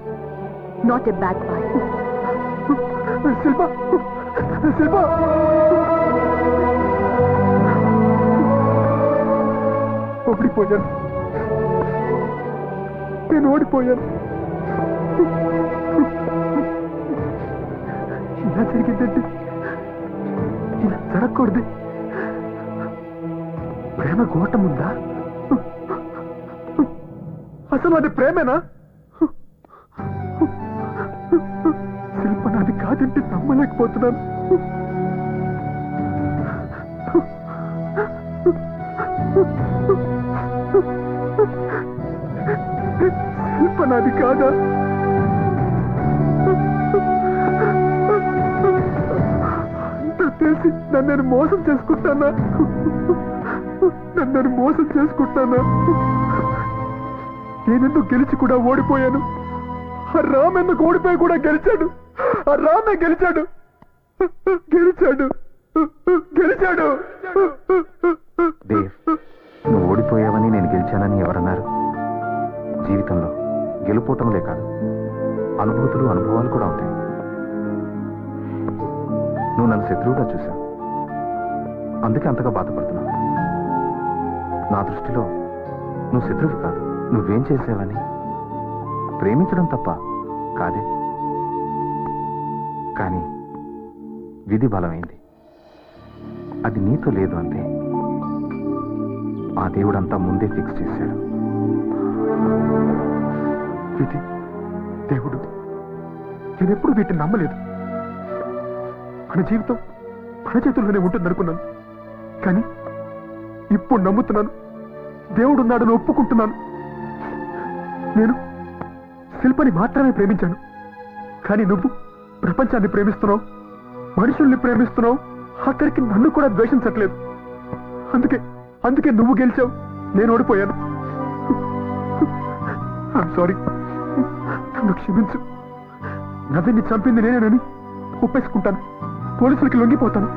not a bad bye. Shilpa, Shilpa, ఓడిపోయాను. నేను ఓడిపోయాను. ఇలా జరిగిందంటే ఇలా జరగకూడదు. ప్రేమ గోటముందా? అసలు అది ప్రేమేనా? శిల్ప నాది కాదంటే నమ్మలేకపోతున్నాను. శిల్ప నాది కాదా? తెలిసి నన్ను మోసం చేసుకుంటానా? నన్ను మోసం చేసుకుంటానా? నేనెందుకు గెలిచి కూడా ఓడిపోయాను. ఆ రామ్ ఎందుకు ఓడిపోయి కూడా గెలిచాడు. ఆ రామే గెలిచాడు, గెలిచాడు, గెలిచాడు. దేవ్, నువ్వు ఓడిపోయావని నేను గెలిచానని ఎవరన్నారు? జీవితంలో గెలుపోవటంలే కాదు, అనుభూతులు, అనుభవాలు కూడా ఉంటాయి. నువ్వు నన్ను శత్రువుగా చూశావు, అందుకే అంతగా బాధపడుతున్నావు. నా దృష్టిలో నువ్వు శత్రువు కాదు. నువ్వేం చేసావని ప్రేమించడం తప్ప కాదే. కానీ విధి బలమైంది. అది నీతో లేదు అంతే. ఆ దేవుడంతా ముందే ఫిక్స్ చేశాడు. విధి, దేవుడు, నేనెప్పుడు వీటిని నమ్మలేదు. మన జీవితం మన చేతుల్లోనే ఉంటుందనుకున్నాను. కానీ ఇప్పుడు నమ్ముతున్నాను. దేవుడున్నాడని ఒప్పుకుంటున్నాను. నేను శిల్పని మాత్రమే ప్రేమించాను. కానీ నువ్వు ప్రపంచాన్ని ప్రేమిస్తున్నావు, మనుషుల్ని ప్రేమిస్తున్నావు, అక్కడికి నన్ను కూడా ద్వేషించట్లేదు. అందుకే నువ్వు గెలిచావు, నేను ఓడిపోయాను. I'm sorry. నన్ను క్షమించు. నవ్విని చంపింది నేనేనని ఒప్పేసుకుంటాను. పోలీసులకి లొంగిపోతాను.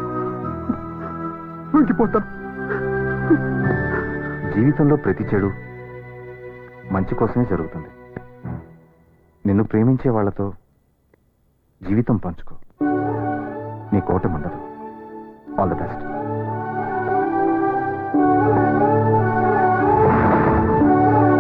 జీవితంలో ప్రతి చెడు మంచి కోసమే జరుగుతుంది. నిన్ను ప్రేమించే వాళ్లతో జీవితం పంచుకో. నీ కోటం ఉండదు. All the best.